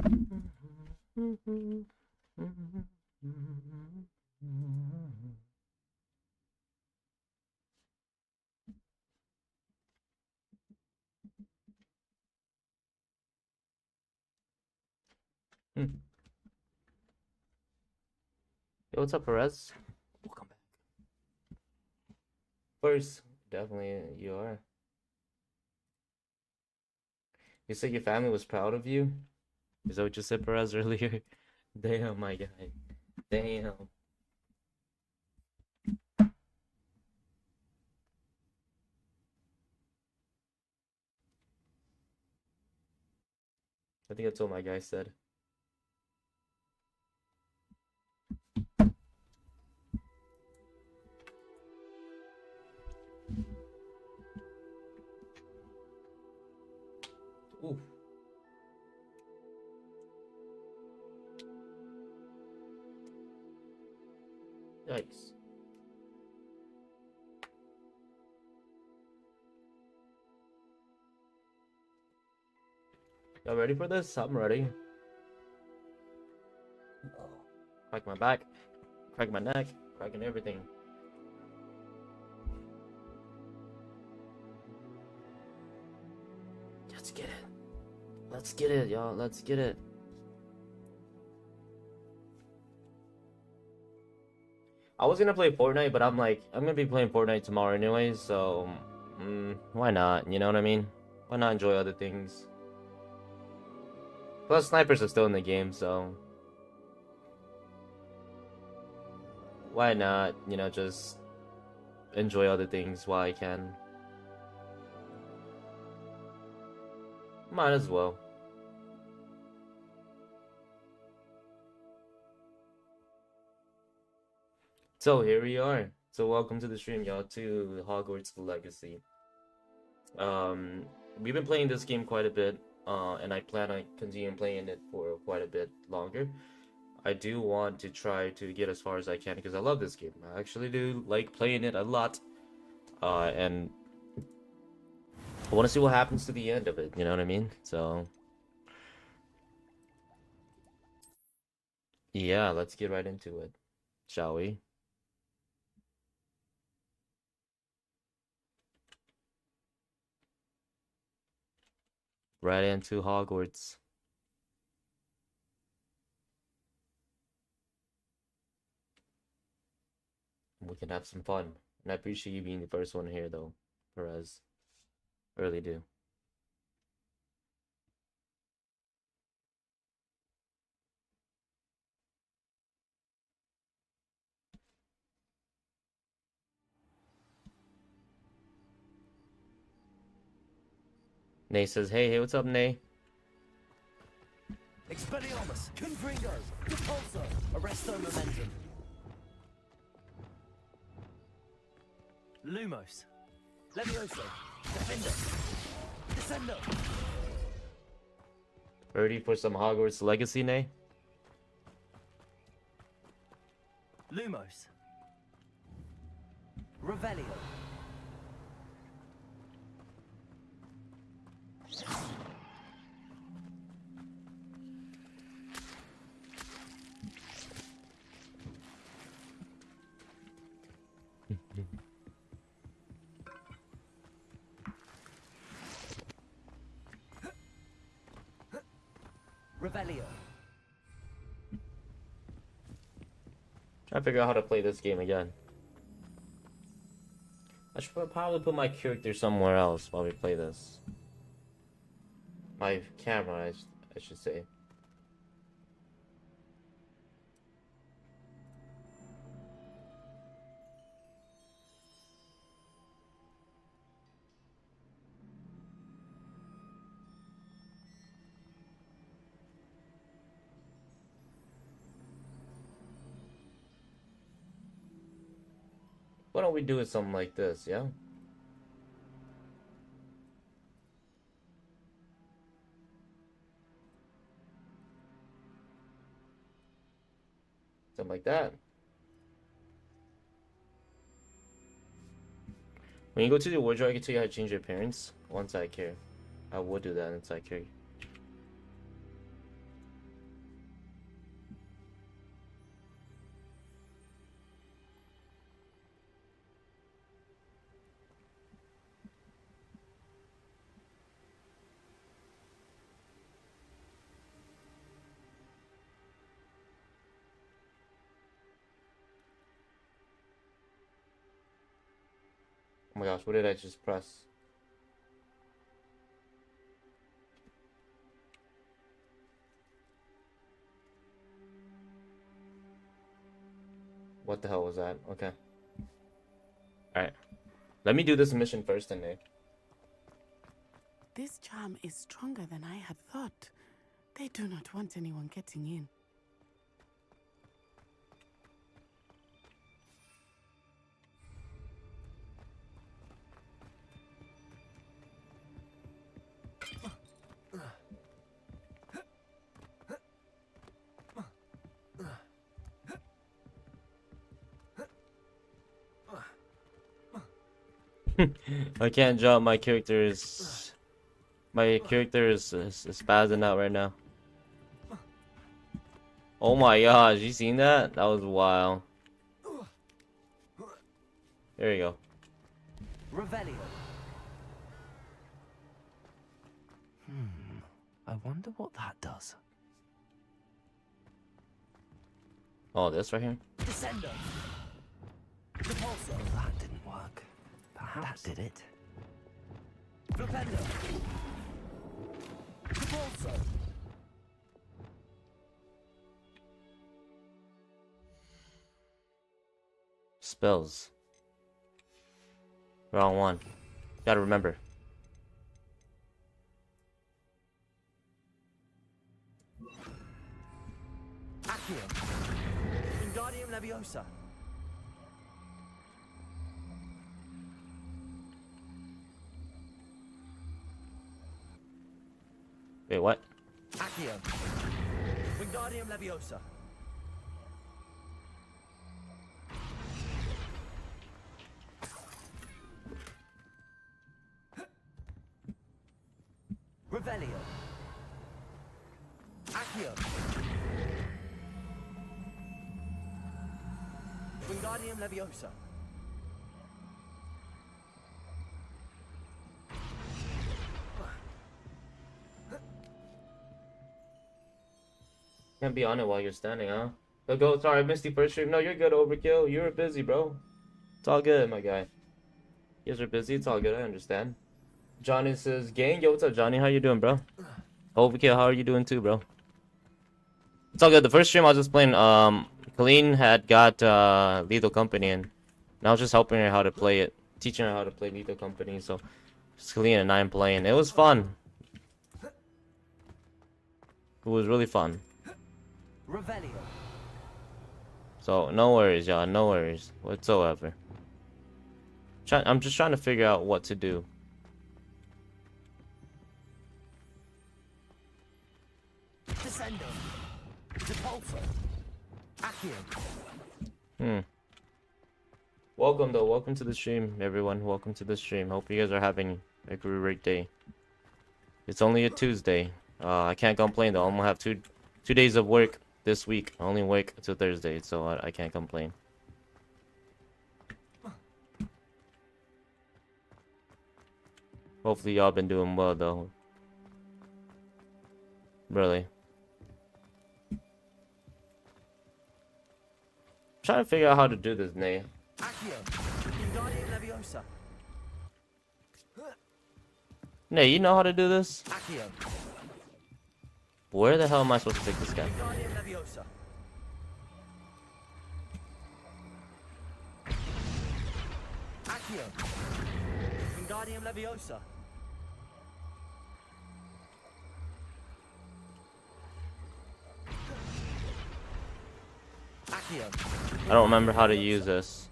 Yo, what's up, Perez? Welcome back. First, definitely you are. You said your family was proud of you? Is that what you said, Perez, earlier? Damn, my guy. Damn. I think that's what my guy said. Ooh. Yikes. Y'all ready for this? I'm ready. Crack my back, crack my neck, cracking everything. Let's get it. Let's get it, y'all. Let's get it. I was gonna play Fortnite, but I'm like, I'm gonna be playing Fortnite tomorrow anyway, so why not? You know what I mean? Why not enjoy other things? Plus, snipers are still in the game, so why not? You know, just enjoy other things while I can. Might as well. So here we are. So welcome to the stream, y'all, to Hogwarts Legacy. We've been playing this game quite a bit, and I plan on continuing playing it for quite a bit longer. I do want to try to get as far as I can because I love this game. I actually do like playing it a lot, and I want to see what happens to the end of it. You know what I mean? So yeah, let's get right into it, shall we? Right into Hogwarts. We can have some fun. And I appreciate you being the first one here, though, Perez. Really do. Nay says, hey, what's up, Nay? Expelliarmus, Confringo, Repulso, Arresto Momentum. Lumos, Levioso, Defender, Descendo. Ready for some Hogwarts Legacy, Nay? Lumos, Revelio. Revelio. Trying to figure out how to play this game again. I should probably put my character somewhere else while we play this. My camera, I should say. Why don't we do it something like this, yeah? Something like that. When you go to the wardrobe, I can tell you how to change your appearance once I care. I will do that once I care. Oh my gosh, what did I just press? What the hell was that? Okay. Alright. Let me do this mission first, and This charm is stronger than I had thought. They do not want anyone getting in. I can't jump. My character is spazzing out right now. Oh my gosh, you seen that? That was wild. There you go. Revelio. I wonder what that does. Oh, this right here? Descendo. Repulsor. That didn't work. Perhaps that did it. Flipendo. Repulsor. Spells. Wrong one. Gotta remember. Accio. Wingardium Leviosa. Wait, what? Accio. Wingardium Leviosa. Revelio. Accio. Wingardium Leviosa. Can't be on it while you're standing, huh? Go. Sorry, I missed the first stream. No, you're good, Overkill. You were busy, bro. It's all good, my guy. You guys are busy. It's all good. I understand. Johnny says, "Gang, yo, what's up, Johnny? How you doing, bro?" Overkill, how are you doing too, bro? It's all good. The first stream I was just playing. Colleen had got Lethal Company, and I was just helping her how to play it, teaching her how to play Lethal Company. So, just Colleen and I am playing. It was fun. It was really fun. Revelio. So no worries, y'all. No worries whatsoever. I'm just trying to figure out what to do. Descendo. Repulsor. Accio. Welcome though. Welcome to the stream, everyone. Welcome to the stream. Hope you guys are having a great day. It's only a Tuesday. I can't complain though. I'm gonna have two days of work this week. I only work till Thursday, so I can't complain. Hopefully y'all been doing well though. Really. I'm trying to figure out how to do this, Nay. Accio. Wingardium Leviosa. Nay, you know how to do this? Accio. Where the hell am I supposed to take this guy? Wingardium Leviosa. Accio. Wingardium Leviosa. Accio. I don't remember how to use this.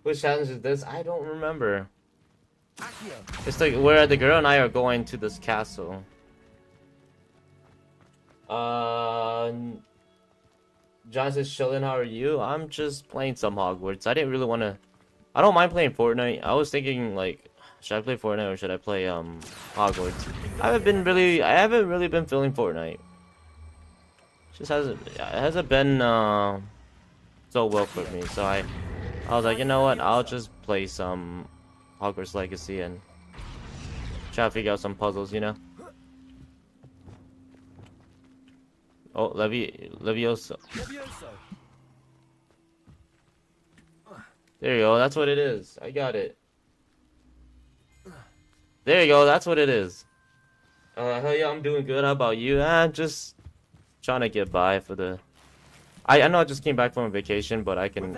Which challenge is this? I don't remember. Accio. It's like where the girl and I are going to this castle. John says, "Sheldon, how are you?" I'm just playing some Hogwarts. I didn't really want to. I don't mind playing Fortnite. I was thinking like, should I play Fortnite or should I play Hogwarts? I haven't really been feeling Fortnite. Just hasn't been so well for me. So I was like, you know what? I'll just play some Hogwarts Legacy and try to figure out some puzzles, you know. Oh, Levioso. Levioso. There you go. That's what it is. I got it. There you go. That's what it is. Hell yeah, I'm doing good. How about you? Just trying to get by for the. I know I just came back from a vacation, but I can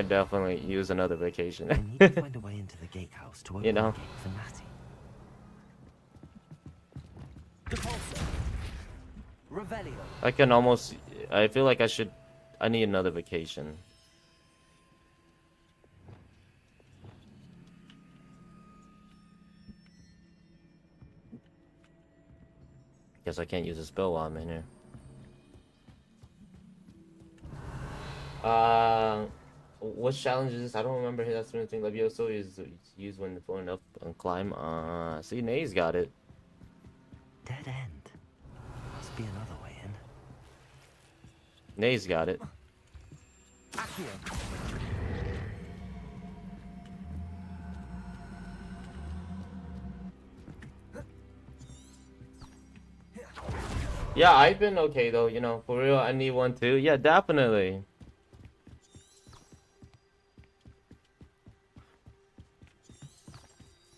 definitely use another vacation. I need to find a way into the gatehouse to open You know. the gate for Natty. Depulso. Revelio. I can almost. I feel like I need another vacation. Guess I can't use a spell while I'm in here. What challenge is this? I don't remember. That's the thing. Levioso is used when going up and climb. See, Nay's got it. Dead end. Must be another way in. Nay's got it. Accio. Yeah, I've been okay though. You know, for real. I need one too. Yeah, definitely.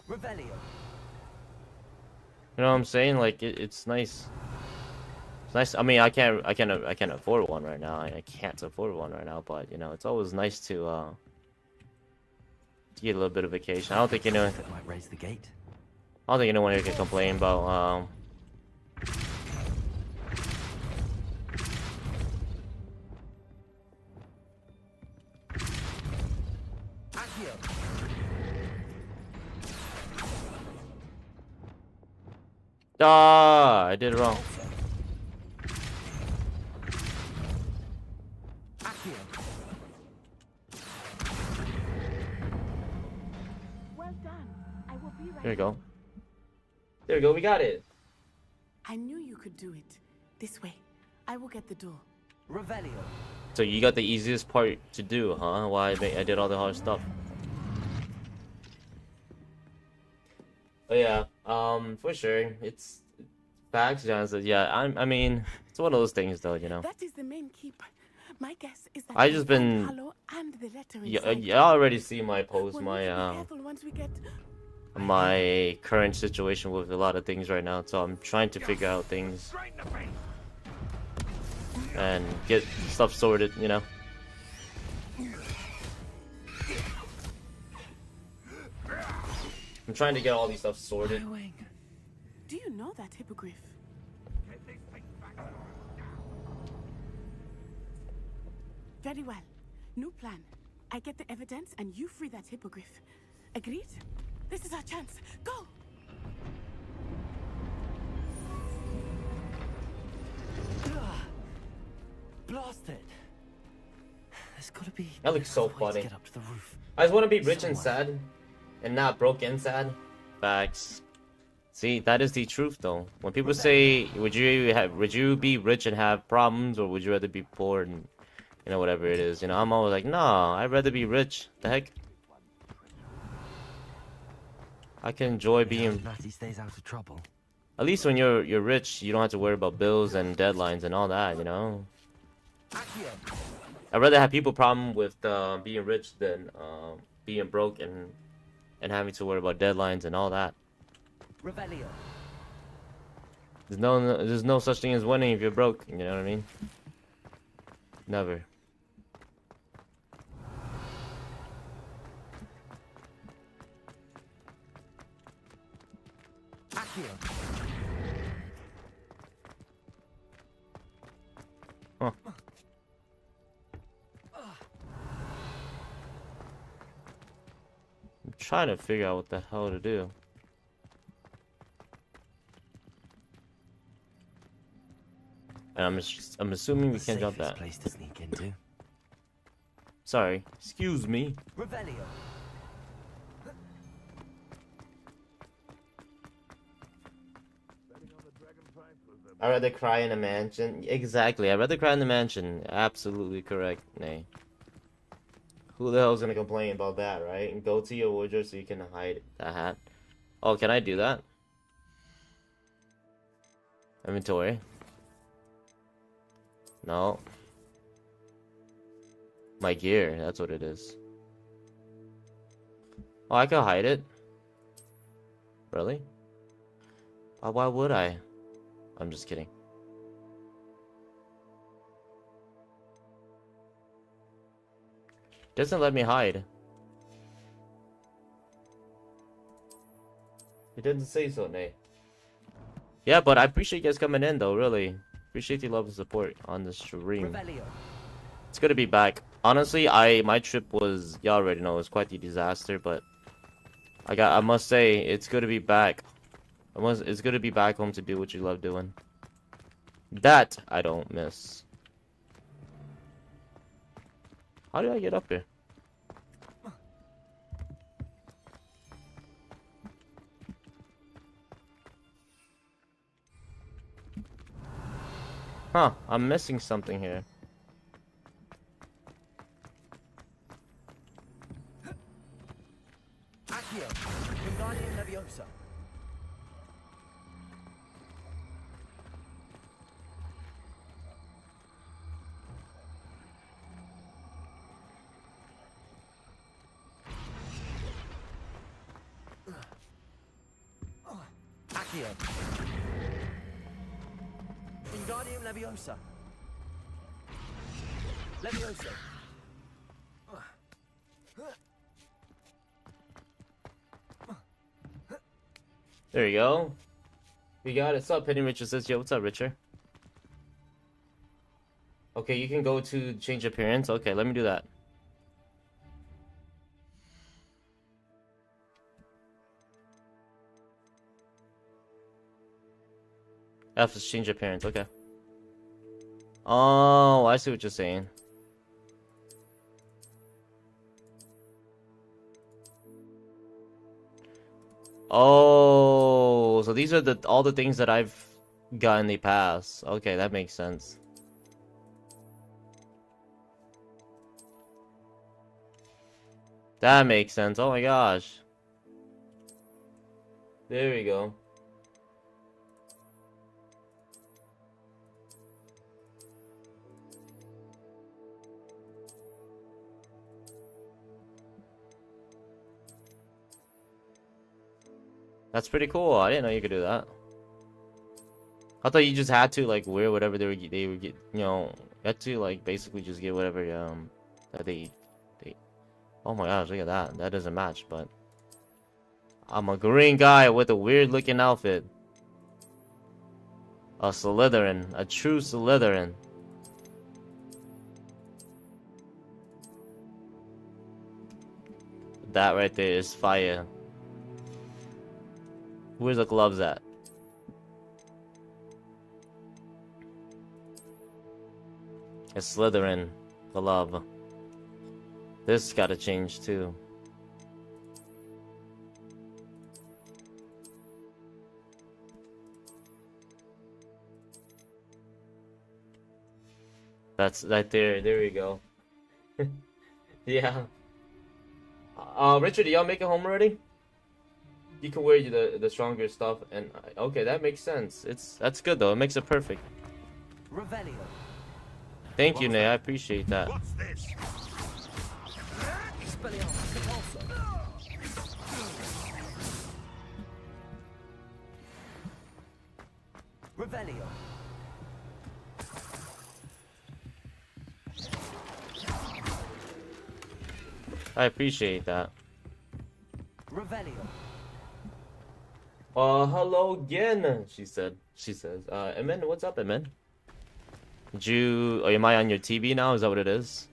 Revelio. You know what I'm saying? Like it's nice. It's nice. I mean, I can't afford one right now. I can't afford one right now. But you know, it's always nice to get a little bit of vacation. I don't think anyone. That might raise the gate. I don't think anyone here can complain about Accio. I did it wrong. Accio. Well done. I will be right. There you go. There you go. We got it. I knew you could do it. This way. I will get the door. Revelio. So you got the easiest part to do, huh? Why I did all the hard stuff. But yeah, for sure, it's facts, Johnson. Yeah, I mean, it's one of those things, though, you know. That is the main keep. My guess is that I you'll just find been- Hollow and the letter You inside. already see my post, We'll my need to be careful once we get. my current situation with a lot of things right now. So I'm trying to figure out things and get stuff sorted, you know. I'm trying to get all these stuff sorted. Do you know that hippogriff? Very well. New plan. I get the evidence and you free that hippogriff. Agreed? This is our chance. Go! Blasted. There's gotta be. That looks so another way to funny. Get up to the roof. I just want to be rich and sad, and not broke and sad. Facts. See, that is the truth, though. When people say, "Would you be rich and have problems, or would you rather be poor and, you know, whatever it is?" You know, I'm always like, "No, I'd rather be rich." The heck. I can enjoy being. Natty stays out of trouble. At least when you're rich, you don't have to worry about bills and deadlines and all that. You know. Accio. I'd rather have people problem with being rich than being broke and having to worry about deadlines and all that. Revelio. There's no such thing as winning if you're broke. You know what I mean? Never. Accio. Huh. I'm trying to figure out what the hell to do. And I'm assuming we can't jump Safest that. place to sneak into. Sorry. Excuse me. Revelio. I'd rather cry in a mansion. Exactly. I'd rather cry in the mansion. Absolutely correct, Nay. Who the hell's gonna complain about that, right? And go to your wardrobe so you can hide that hat. Oh, can I do that? Inventory. No. My gear, that's what it is. Oh, I can hide it. Really? Why would I? I'm just kidding. Doesn't let me hide. It didn't say so, Nate. Yeah, but I appreciate you guys coming in, though, really. Appreciate the love and support on the stream. It's good to be back. Honestly, my trip was, y'all already know, it was quite the disaster, but I must say, it's good to be back. It's good to be back home to do what you love doing. That I don't miss. How did I get up here? Huh, I'm missing something here. Leviosa. Leviosa. There you go. We got it. What's up, Penny Richard says, yo, what's up, Richard? Okay, you can go to change appearance. Okay, let me do that. F is change appearance, okay. Oh, I see what you're saying. Oh, so these are all the things that I've got in the past. Okay, that makes sense. That makes sense. Oh my gosh. There we go. That's pretty cool. I didn't know you could do that. I thought you just had to like wear whatever they would get. You know, you had to like basically just get whatever that they. Oh my gosh, look at that. That doesn't match, but I'm a green guy with a weird looking outfit. A Slytherin, a true Slytherin. That right there is fire. Where's the gloves at? A Slytherin glove. This gotta change too. That's right there. There we go. Yeah. Richard, y'all make it home already? You can wear the stronger stuff, and okay, that makes sense. That's good though. It makes it perfect. Revelio. Thank you, Nay. I appreciate that. What's this? Revelio. I appreciate that. Revelio. Hello again. She says. Emin, what's up, Emin? Am I on your TV now? Is that what it is?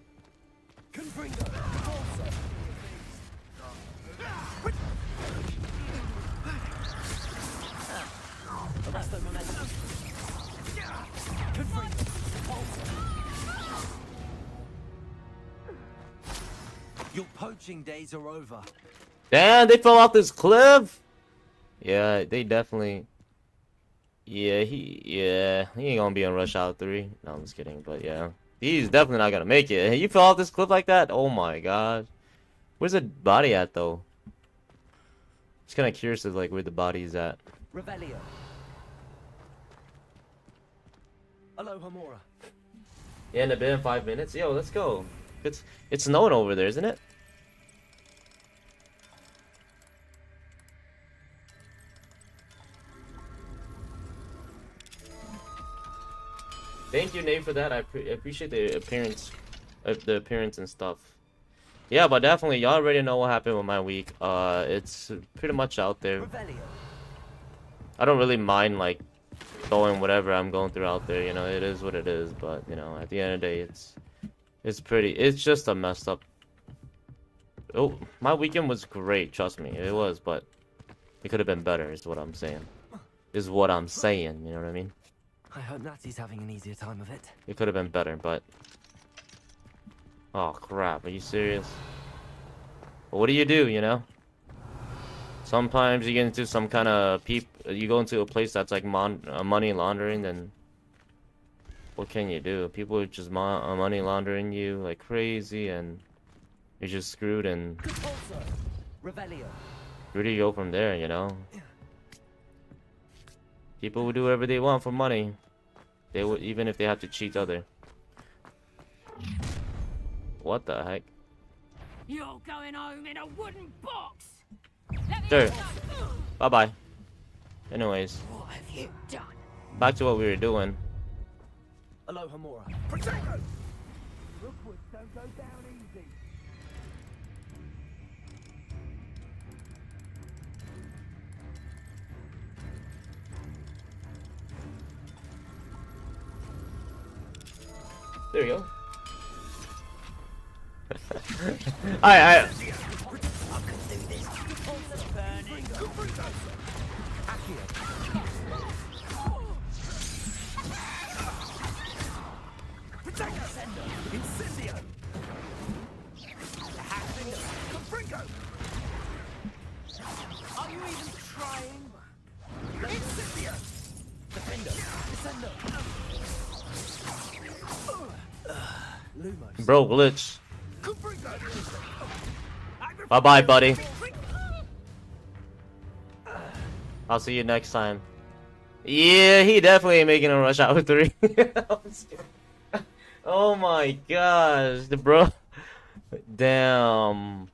Your poaching days are over. Damn, they fell off this cliff. Yeah, they definitely. Yeah, he ain't gonna be on Rush Hour 3. No, I'm just kidding, but yeah. He's definitely not gonna make it. You fell off this cliff like that? Oh my god. Where's the body at though? Just kind of curious of like where the body is at. Revelio. Aloha Mora. Yeah, in a bit in 5 minutes. Yo, let's go. It's snowing over there, isn't it? Thank you, Nate, for that. I appreciate the appearance and stuff. Yeah, but definitely, y'all already know what happened with my week. It's pretty much out there. Revelio. I don't really mind like throwing whatever I'm going through out there. You know, it is what it is. But you know, at the end of the day, it's just a messed up. Oh, my weekend was great. Trust me, it was. But it could have been better. Is what I'm saying. Is what I'm saying. You know what I mean? I hope Natsy's having an easier time of it. It could have been better, but... Oh, crap. Are you serious? What do, you know? Sometimes you get into some kind of... You go into a place that's like money laundering, then... What can you do? People are just money laundering you like crazy, and... You're just screwed, and... Revelio. Where do you go from there, you know? People will do whatever they want for money. They would, even if they have to cheat other. What the heck? You're going home in a wooden box. Sure. Bye bye. Anyways, What have you done? back to what we were doing. Aloha Mora. Protego! Rookwoods don't go down easy. There you go. I Incendio! Confringo! Are you even trying? Incendio! Defender. Descendo. Lumos. bro glitch. Confringo! Bye bye, buddy. I'll see you next time. Yeah, he definitely ain't making a rush hour 3. Oh my gosh, the bro. Damn.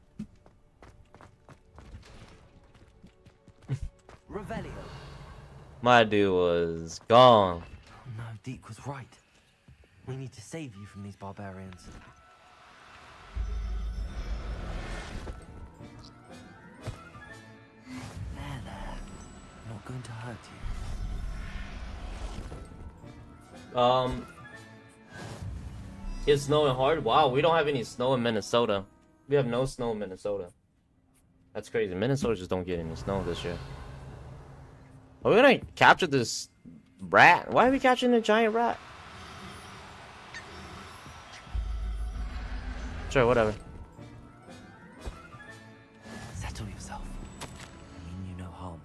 Revelio. My dude was gone. Oh no, Deke was right. We need to save you from these barbarians. There. I'm not going to hurt you. It's snowing hard. Wow, we don't have any snow in Minnesota. We have no snow in Minnesota. That's crazy. Minnesota just don't get any snow this year. Are we gonna capture this rat? Why are we capturing a giant rat? Sure, whatever. Settle yourself. I mean you no harm.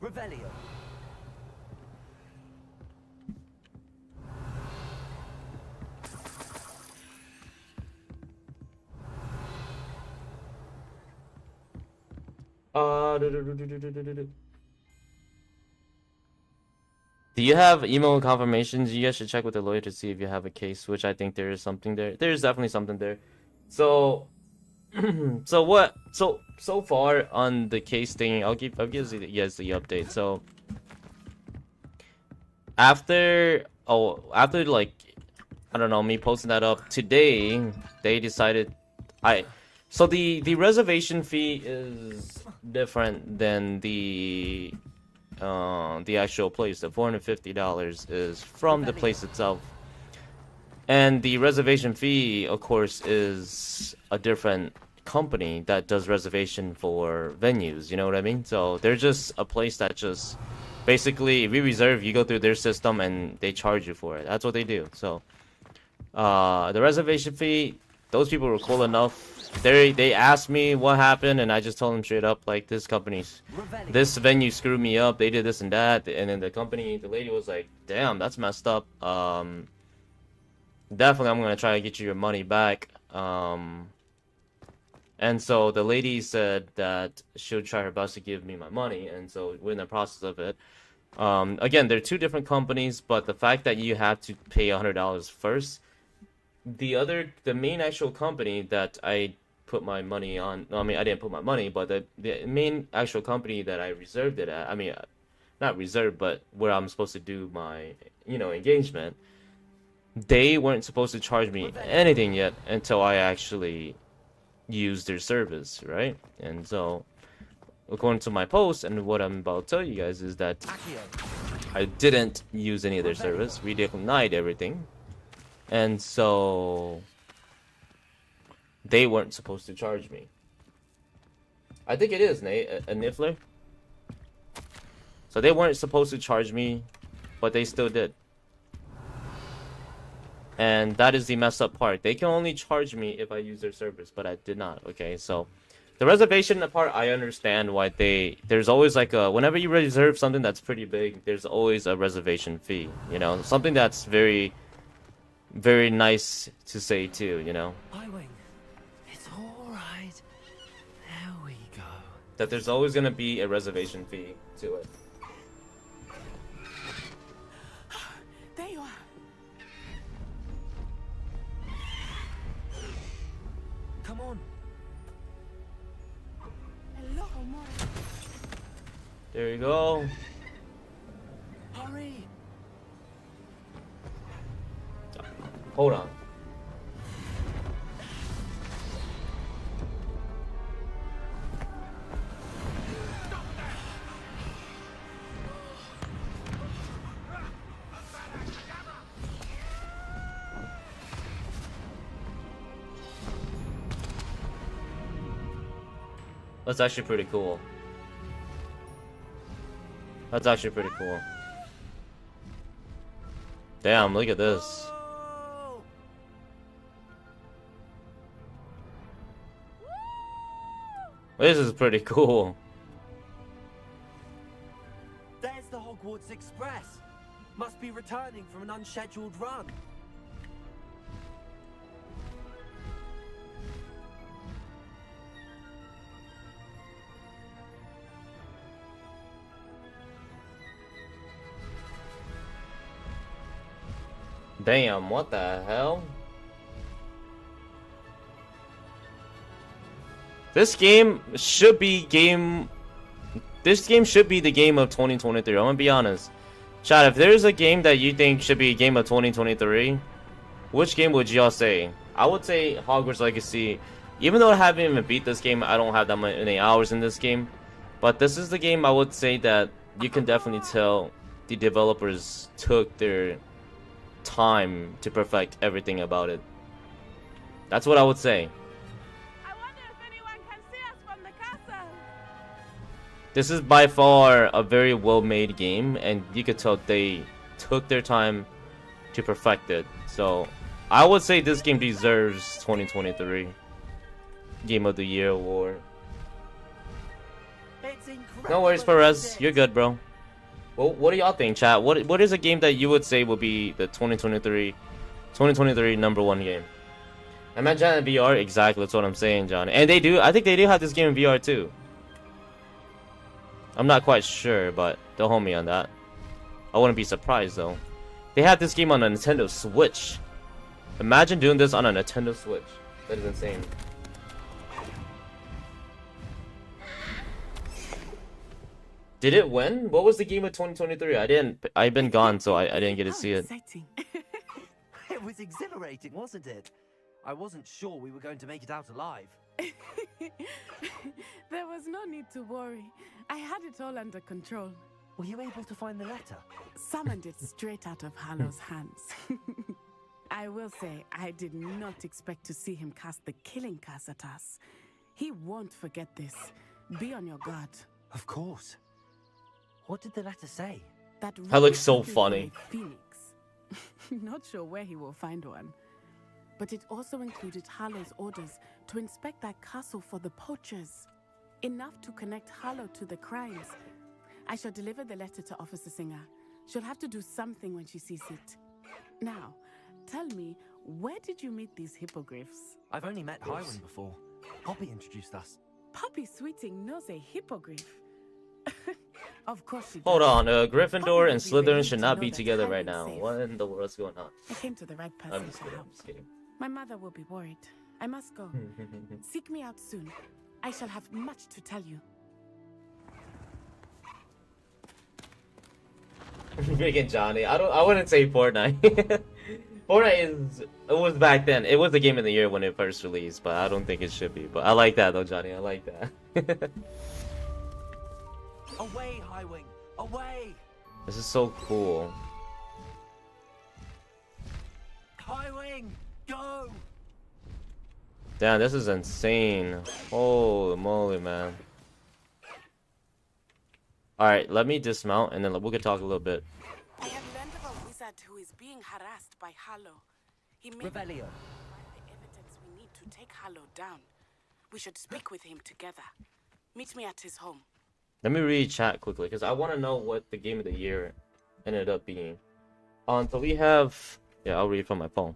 Revelio. Do you have email confirmations? You guys should check with the lawyer to see if you have a case, which I think there is something there. There's definitely something there. So, so far on the case thing, I'll give you guys the update. So, after like, I don't know, me posting that up today, they decided, so the reservation fee is different than the actual place. The $450 is from the place itself, and the reservation fee, of course, is a different company that does reservation for venues. You know what I mean? So they're just a place that just basically, if you reserve, you go through their system and they charge you for it. That's what they do. So the reservation fee, those people were cool enough. They asked me what happened, and I just told them straight up, like, this venue screwed me up. They did this and that, and then the lady was like, damn, that's messed up. definitely I'm gonna try to get you your money back. And so the lady said that she'll try her best to give me my money, and so we're in the process of it. Again, they're two different companies, but the fact that you have to pay $100 first, the main actual company that I put my money on, no, I mean, I didn't put my money, but the main actual company that I reserved it at, I mean, not reserved, but where I'm supposed to do my, engagement, they weren't supposed to charge me anything yet until I actually used their service, right? And so, according to my post and what I'm about to tell you guys is that I didn't use any of their service. We denied everything. And so they weren't supposed to charge me. I think it is, Nate, a Niffler. So they weren't supposed to charge me, but they still did. And that is the messed up part. They can only charge me if I use their service, but I did not. Okay, so the reservation part, I understand why there's always like whenever you reserve something that's pretty big, there's always a reservation fee, something that's very, very nice to say too, Highwing, it's all right. There we go. that there's always going to be a reservation fee to it. There you are. Come on. Hello, Mori. There you go. Hurry. Hold on. That's actually pretty cool. That's actually pretty cool. Damn, look at this. Oh! This is pretty cool. There's the Hogwarts Express. Must be returning from an unscheduled run. Damn, what the hell? This game should be the game of 2023. I'm gonna be honest. Chat, if there's a game that you think should be a game of 2023, which game would y'all say? I would say Hogwarts Legacy. Even though I haven't even beat this game, I don't have that many hours in this game. But this is the game I would say that you can definitely tell the developers took their time to perfect everything about it. That's what I would say. I wonder if anyone can see us from the castle. This is by far a very well-made game, and you could tell they took their time to perfect it. So, I would say this game deserves 2023 Game of the Year award. It's incredible. No worries, Perez. You're good, bro. Well, what do y'all think, chat? What is a game that you would say will be the 2023 #1 game? Imagine in VR, exactly. That's what I'm saying, John. And they do. I think they do have this game in VR too. I'm not quite sure, but don't hold me on that. I wouldn't be surprised though. They had this game on a Nintendo Switch. Imagine doing this on a Nintendo Switch. That is insane. Did it win? What was the game of 2023? I've been gone, so I didn't get to see it. Exciting. It was exhilarating, wasn't it? I wasn't sure we were going to make it out alive. There was no need to worry. I had it all under control. Were you able to find the letter? Summoned it straight out of Hallow's hands. I will say, I did not expect to see him cast the killing curse at us. He won't forget this. Be on your guard. Of course. What did the letter say? That looks so really funny. Phoenix. Not sure where he will find one. But it also included Harlow's orders to inspect that castle for the poachers. Enough to connect Harlow to the crimes. I shall deliver the letter to Officer Singer. She'll have to do something when she sees it. Now, tell me, Where did you meet these hippogriffs? I've only met Highwing before. Poppy introduced us. Poppy Sweeting knows a hippogriff. Of course she does. Hold on, Poppy Gryffindor will and be Slytherin relieved should to not know be that together right Highwing's now. safe. What in the world's going on? I came to the right I'm person just to kidding, help. I'm just kidding. My mother will be worried. I must go. Seek me out soon. I shall have much to tell you. Freaking Johnny. I wouldn't say Fortnite. Fortnite it was back then. It was the game of the year when it first released, but I don't think it should be. But I like that though, Johnny. I like that. Away, Highwing! Away! This is so cool. Highwing! Go! Damn, this is insane. Holy moly, man. Alright, let me dismount and then we can talk a little bit. I have learned of a wizard who is being harassed by Harlow. He may Revelio. provide the evidence we need to take Harlow down. We should speak with him together. Meet me at his home. Let me read chat quickly because I want to know what the game of the year ended up being. So we have... Yeah, I'll read from my phone.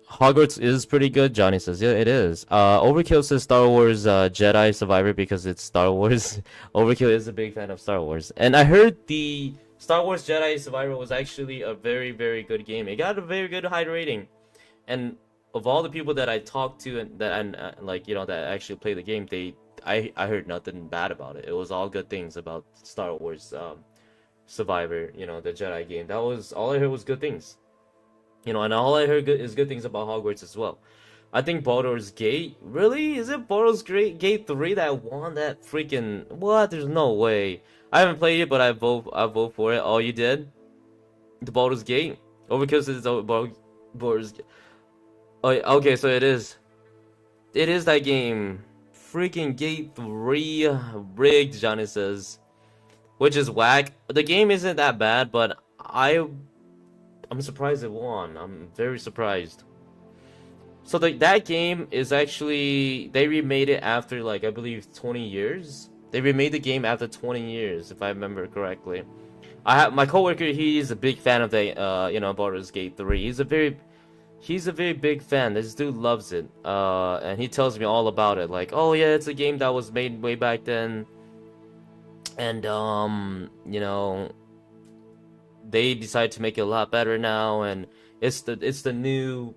Hogwarts is pretty good, Johnny says. Yeah, it is. Overkill says Star Wars Jedi Survivor because it's Star Wars. Overkill is a big fan of Star Wars. And I heard the Star Wars Jedi Survivor was actually a very, very good game. It got a very good high rating. And of all the people that I talked to and that that actually play the game, I heard nothing bad about it. It was all good things about Star Wars Survivor, the Jedi game. That was all I heard was good things. And all I heard is good things about Hogwarts as well. I think Baldur's Gate, really? Is it Baldur's Gate 3 that won that freaking... What? There's no way. I haven't played it, but I vote for it. Oh, you did? The Baldur's Gate? Overkill says Baldur's Gate. Oh, okay, so it is. It is that game. Freaking Gate 3 rigged, Johnny says. Which is whack. The game isn't that bad, but I'm surprised it won. I'm very surprised. So that game is actually... They remade it after, I believe, 20 years? They remade the game after 20 years, if I remember correctly. My coworker, he's a big fan of the, Baldur's Gate 3. He's a very big fan. This dude loves it. And he tells me all about it. Like, oh yeah, it's a game that was made way back then. And, they decided to make it a lot better now, and it's the new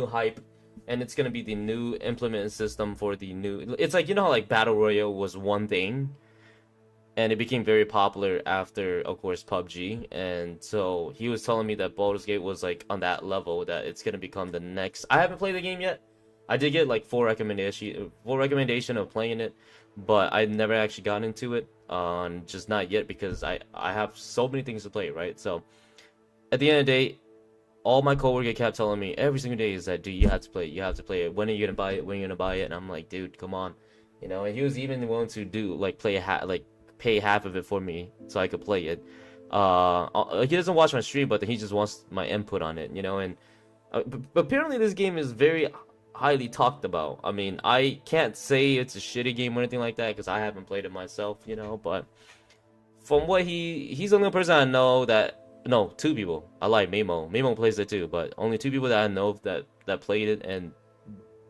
hype, and it's gonna be the new implement system for the new. It's like how Battle Royale was one thing, and it became very popular after, of course, PUBG, and so he was telling me that Baldur's Gate was on that level that it's gonna become the next. I haven't played the game yet. I did get 4 recommendation of playing it, but I never actually got into it. Just not yet because I have so many things to play, right? So at the end of the day, all my coworker kept telling me every single day is that, dude, you have to play it. When are you gonna buy it? When are you gonna buy it? And I'm like, dude, come on, And he was even willing to do pay half of it for me so I could play it. He doesn't watch my stream, but he just wants my input on it, And but apparently this game is very highly talked about. I mean, I can't say it's a shitty game or anything like that because I haven't played it myself, but from what he's the only person I know no, 2 people. I like Memo plays it too, but only 2 people that I know that played it, and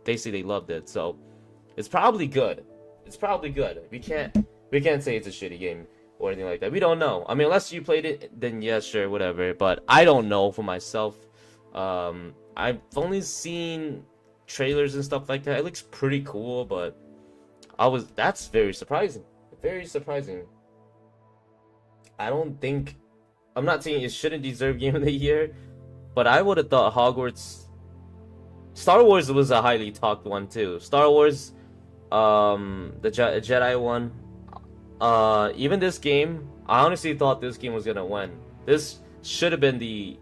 they say they loved it. So it's probably good. We can't say it's a shitty game or anything like that. We don't know. I mean, unless you played it, then yeah, sure, whatever, but I don't know for myself. I've only seen trailers and stuff like that. It looks pretty cool, but that's very surprising. I'm not saying it shouldn't deserve Game of the Year, but I would have thought Star Wars was a highly talked one too. Star Wars, the Jedi one, even this game, I honestly thought this game was gonna win. This should have been the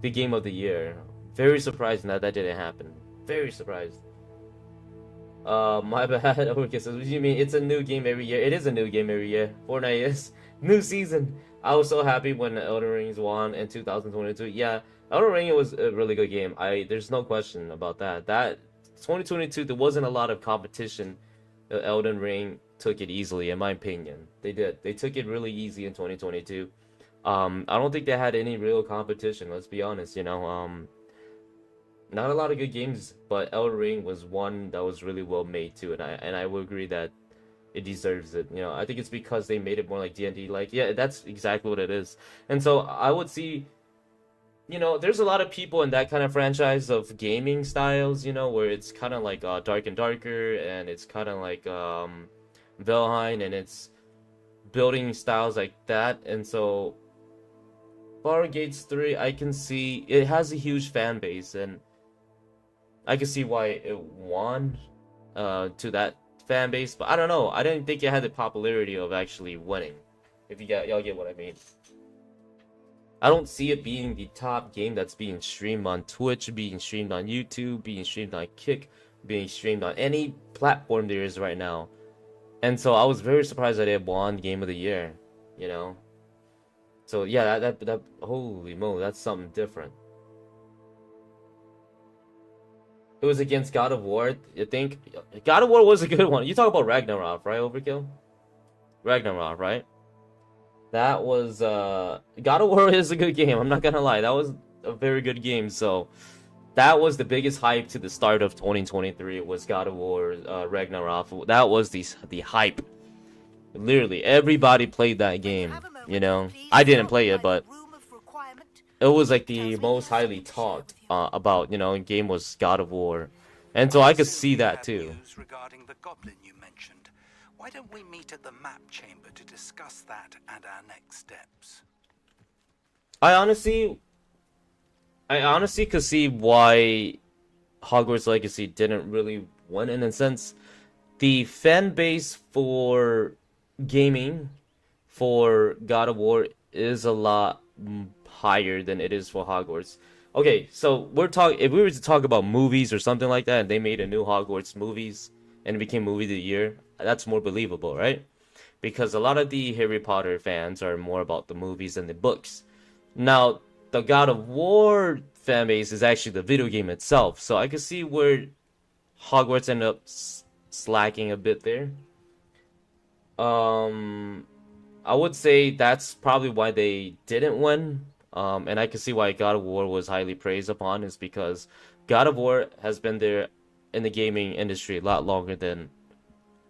Game of the Year. Very surprising that didn't happen. Very surprised. My bad. Okay, so what do you mean? It's a new game every year. It is a new game every year. Fortnite is new season. I was so happy when Elden Rings won in 2022. Yeah, Elden Ring was a really good game. There's no question about that. That 2022 there wasn't a lot of competition. Elden Ring took it easily, in my opinion. They did. They took it really easy in 2022. I don't think they had any real competition. Let's be honest. Not a lot of good games, but Elden Ring was one that was really well made too, and I will agree that it deserves it. You know, I think it's because they made it more like D&D. Like, yeah, that's exactly what it is. And so I would see, you know, there's a lot of people in that kind of franchise of gaming styles, you know, where it's kind of like dark and darker, and it's kind of like Valheim, and it's building styles like that. And so Baldur's Gate 3, I can see it has a huge fan base, and I can see why it won to that fan base, but I don't know. I didn't think it had the popularity of actually winning. If you y'all get what I mean. I don't see it being the top game that's being streamed on Twitch, being streamed on YouTube, being streamed on Kick, being streamed on any platform there is right now. And so I was very surprised that it won Game of the Year, you know. So yeah, that holy moly, that's something different. It was against God of War, I think. God of War was a good one. You talk about Ragnarok, right, Overkill? Ragnarok, right? That was God of War is a good game. I'm not gonna lie, that was a very good game. So that was the biggest hype to the start of 2023. It was God of War Ragnarok. That was the hype. Literally, everybody played that game. You know, I didn't play it, but it was like the most highly talked about. You know, game was God of War, and so I could see that too. Regarding the goblin you mentioned, why don't we meet at the map chamber to discuss that and our next steps? I honestly could see why Hogwarts Legacy didn't really win in a sense. The fan base for gaming for God of War is a lot higher than it is for Hogwarts. Okay, so if we were to talk about movies or something like that, and they made a new Hogwarts movies and it became movie of the year, that's more believable, right? Because a lot of the Harry Potter fans are more about the movies than the books. Now, the God of War fan base is actually the video game itself, so I could see where Hogwarts ended up slacking a bit there. I would say that's probably why they didn't win. And I can see why God of War was highly praised upon, is because God of War has been there in the gaming industry a lot longer than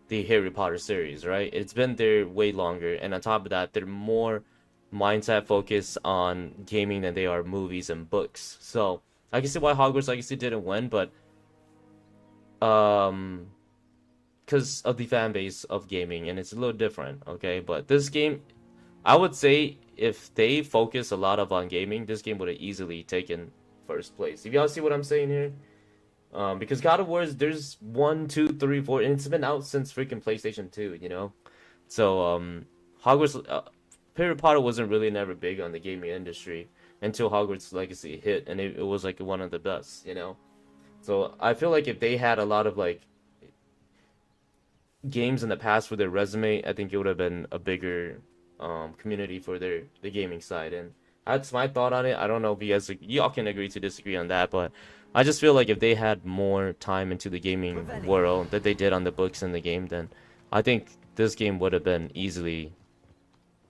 the Harry Potter series, right? It's been there way longer, and on top of that, they're more mindset focused on gaming than they are movies and books. So I can see why Hogwarts Legacy didn't win, but because of the fan base of gaming, and it's a little different, okay? But this game, I would say if they focus a lot on gaming, this game would have easily taken first place. If y'all see what I'm saying here, because God of War, there's 1, 2, 3, 4, and it's been out since freaking PlayStation 2, you know. So Hogwarts, Harry Potter wasn't really never big on the gaming industry until Hogwarts Legacy hit, and it was like one of the best, you know. So I feel like if they had a lot of like games in the past for their resume, I think it would have been a bigger community for the gaming side. And that's my thought on it. I don't know if y'all can agree to disagree on that, but I just feel like if they had more time into the gaming world that they did on the books and the game, then I think this game would have been easily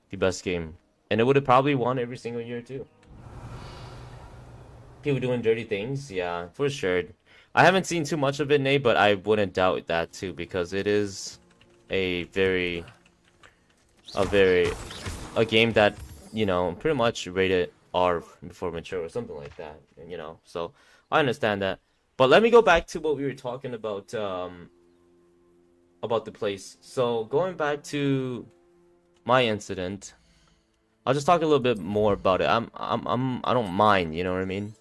the best game, and it would have probably won every single year too. People doing dirty things, yeah, for sure. I haven't seen too much of it, Nate, but I wouldn't doubt that too, because it is a game that, you know, pretty much rated R for mature or something like that, you know. So I understand that. But let me go back to what we were talking about the place. So going back to my incident, I'll just talk a little bit more about it. I don't mind, you know what I mean?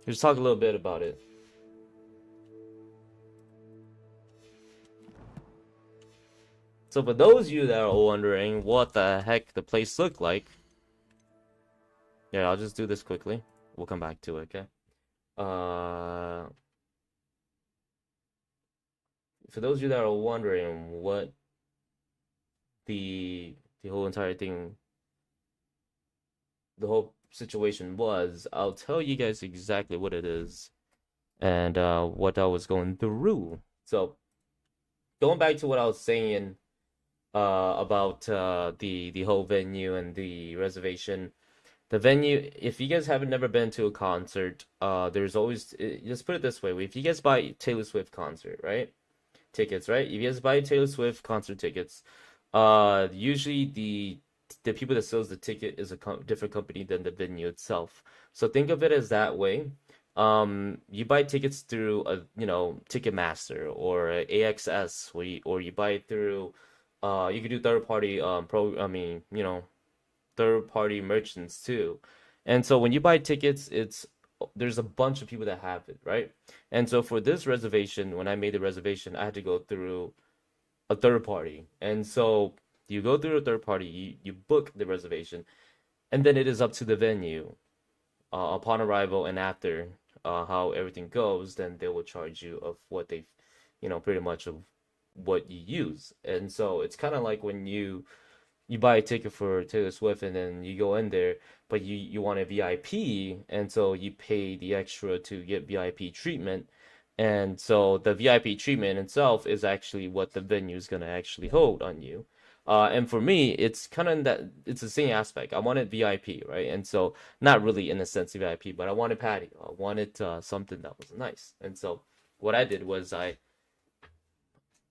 Just talk a little bit about it. So for those of you that are wondering what the heck the place looked like, yeah, I'll just do this quickly. We'll come back to it, okay? For those of you that are wondering what the whole entire thing, the whole situation was, I'll tell you guys exactly what it is and what I was going through. So going back to what I was saying about the whole venue and the reservation, The venue, if you guys haven't never been to a concert, there's always, just put it this way, if you guys buy Taylor Swift concert, right? Tickets, right? If you guys buy Taylor Swift concert tickets, usually the people that sells the ticket is a different company than the venue itself. So think of it as that way. You buy tickets through a, Ticketmaster or a AXS, or you buy it through, you could do third party, third party merchants too. And so when you buy tickets, there's a bunch of people that have it, right? And so for this reservation, when I made the reservation, I had to go through a third party. And so you go through a third party, you book the reservation, and then it is up to the venue, upon arrival and after, how everything goes, then they will charge you of what they've, pretty much of what you use. And so it's kind of like when you buy a ticket for Taylor Swift and then you go in there, but you want a VIP, and so you pay the extra to get VIP treatment. And so the VIP treatment itself is actually what the venue is gonna actually hold on you. And for me, it's kind of that it's the same aspect. I wanted VIP, right? And so not really in a sense of VIP, but I wanted patio. I wanted something that was nice. And so what I did was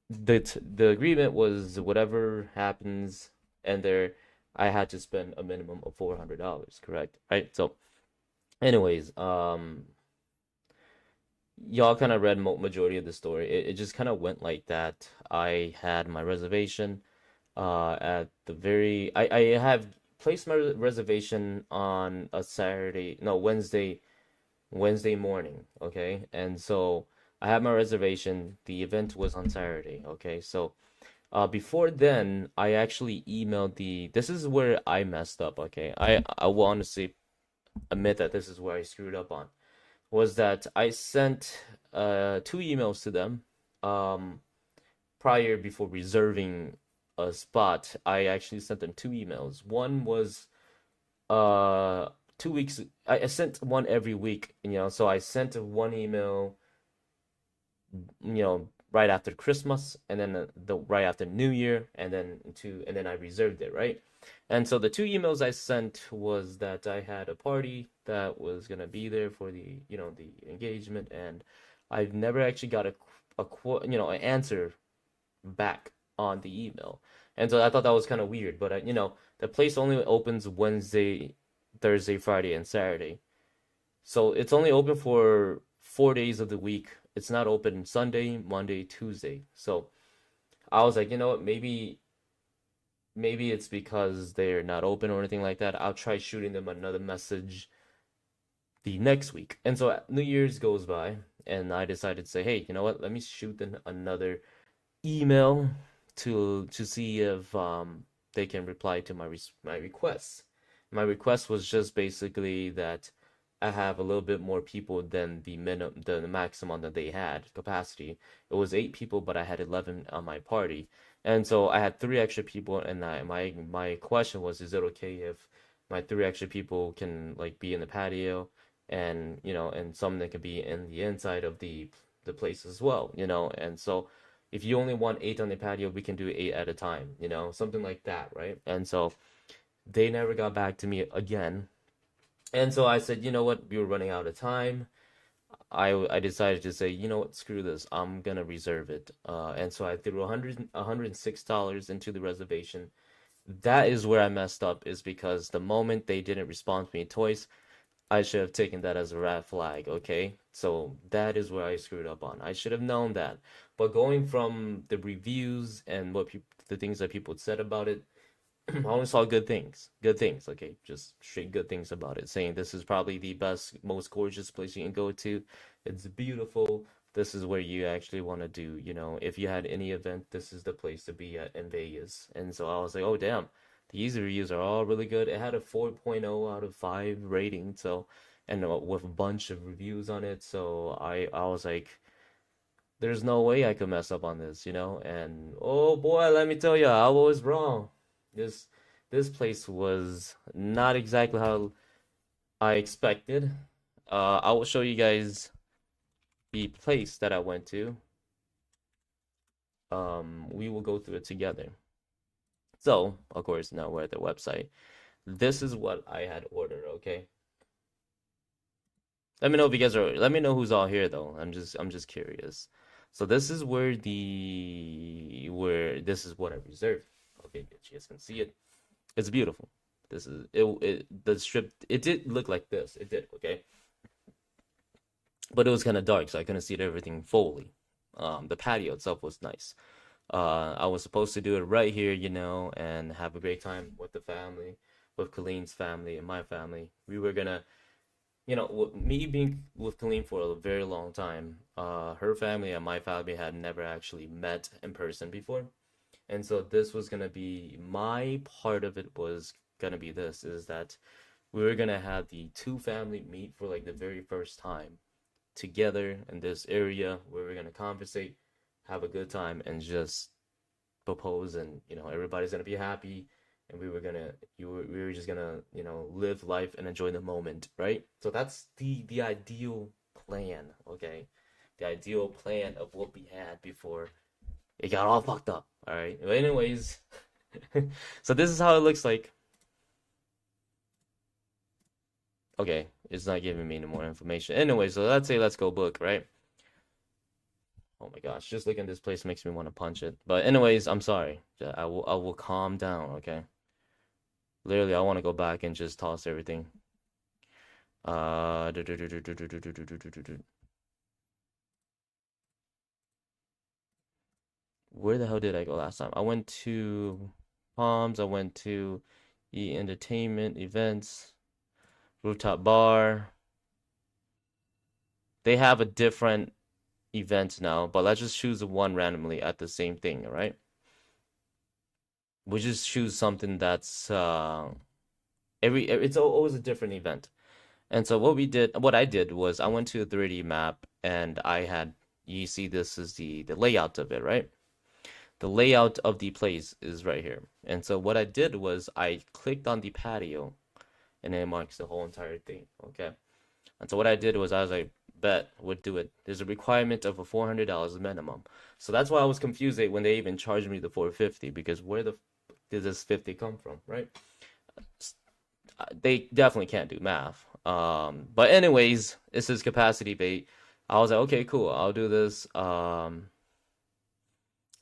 the agreement was whatever happens, and there I had to spend a minimum of $400, correct? Right? So, anyways, y'all kind of read majority of the story. It just kind of went like that. I had my reservation at the very I have placed my reservation on a Saturday, no, Wednesday morning, okay? And so I had my reservation. The event was on Saturday, okay? So before then, I actually emailed this is where I messed up, okay? I will honestly admit that this is where I screwed up on, was that I sent two emails to them prior before reserving a spot. I actually sent them two emails. One was 2 weeks. I sent one every week, so I sent one email, right after Christmas, and then the right after New Year, and then I reserved it, right? And so the two emails I sent was that I had a party that was gonna be there for the engagement, and I've never actually got an answer back on the email. And so I thought that was kind of weird, but the place only opens Wednesday, Thursday, Friday, and Saturday. So it's only open for 4 days of the week. It's not open Sunday, Monday, Tuesday. So I was like, you know what, maybe it's because they're not open or anything like that. I'll try shooting them another message the next week. And so New Year's goes by, and I decided to say, hey, you know what, let me shoot them another email to see if they can reply to my requests. My request was just basically that I have a little bit more people than the maximum that they had capacity. It was 8 people, but I had 11 on my party, and so I had 3 extra people. And my question was, is it okay if my 3 extra people can like be in the patio, and and some that can be in the inside of the place as well, and so if you only want 8 on the patio, we can do 8 at a time, something like that, right? And so they never got back to me again. And so I said, you know what, we were running out of time. I decided to say, you know what, screw this. I'm gonna reserve it. And so I threw $106 into the reservation. That is where I messed up, is because the moment they didn't respond to me twice, I should have taken that as a red flag, okay? So that is where I screwed up on. I should have known that. But going from the reviews and the things that people said about it, I only saw good things. Good things, okay? Just straight good things about it, saying this is probably the best, most gorgeous place you can go to. It's beautiful. This is where you actually want to do, if you had any event, this is the place to be at in Vegas. And so I was like, oh, damn. These reviews are all really good. It had a 4.0 out of 5 rating, so, and with a bunch of reviews on it. So I was like, there's no way I could mess up on this, And oh boy, let me tell you, I was wrong. This place was not exactly how I expected. I will show you guys the place that I went to. We will go through it together. So, of course, now we're at the website. This is what I had ordered, okay? Let me know if you guys are. Let me know who's all here though. I'm just curious. So this is where this is what I reserved. Okay, you guys can see it. It's beautiful. This is the strip. It did look like this. It did, okay? But it was kind of dark, so I couldn't see everything fully. The patio itself was nice. I was supposed to do it right here, and have a great time with the family, with Colleen's family and my family. We were gonna, me being with Colleen for a very long time, her family and my family had never actually met in person before. And so this was gonna be my part of it was gonna be this is that we were gonna have the two family meet for like the very first time together in this area where we're gonna conversate, have a good time, and just propose, and everybody's gonna be happy, and we were just gonna live life and enjoy the moment, right? So that's the ideal plan, okay? The ideal plan of what we had before it got all fucked up. All right. But anyways, so this is how it looks like. Okay, it's not giving me any more information. Anyway, so let's go book, right? Oh my gosh, just looking at this place makes me want to punch it. But anyways, I'm sorry. I will calm down, okay? Literally, I want to go back and just toss everything. Uh, Where the hell did I go last time? I went to Palms. I went to entertainment events, rooftop bar. They have a different events now, but let's just choose one randomly at the same thing, all right? We just choose something that's it's always a different event. And so what I did was I went to a 3D map and you see this is the layout of it, right? The layout of the place is right here. And so what I did was I clicked on the patio and it marks the whole entire thing, okay? And so what I did was I was like, bet would do it. There's a requirement of a $400 minimum. So that's why I was confused when they even charged me the 450 because where the did this 50 come from, right? They definitely can't do math. But anyways, this is capacity bait. I was like, okay, cool, I'll do this.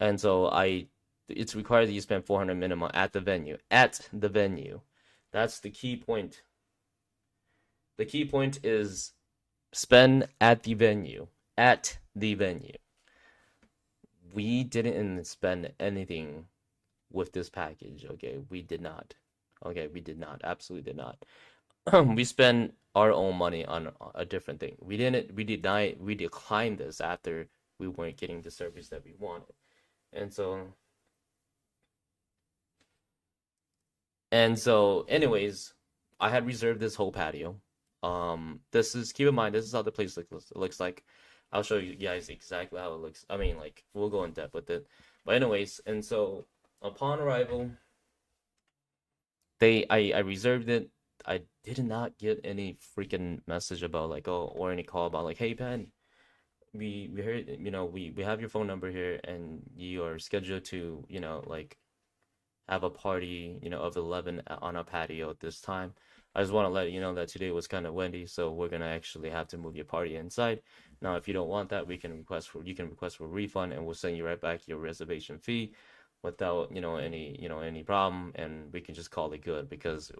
And so it's required that you spend 400 minimum at the venue. At the venue. That's the key point. The key point is spend at the venue. At the venue. We didn't spend anything with this package, okay? We did not. Okay, we did not. Absolutely did not. We spent our own money on a different thing. We declined this after we weren't getting the service that we wanted. And so anyways, I had reserved this whole patio. Keep in mind, this is how the place looks like. I'll show you guys exactly how it looks. I mean, like, we'll go in depth with it. But anyways, and so upon arrival, I reserved it. I did not get any freaking message about like, or any call about like, hey Pen, we heard, we have your phone number here and you are scheduled to, like have a party, of 11 on our patio at this time. I just want to let you know that today was kind of windy, so we're gonna actually have to move your party inside. Now, if you don't want that, you can request for a refund, and we'll send you right back your reservation fee without any problem, and we can just call it good because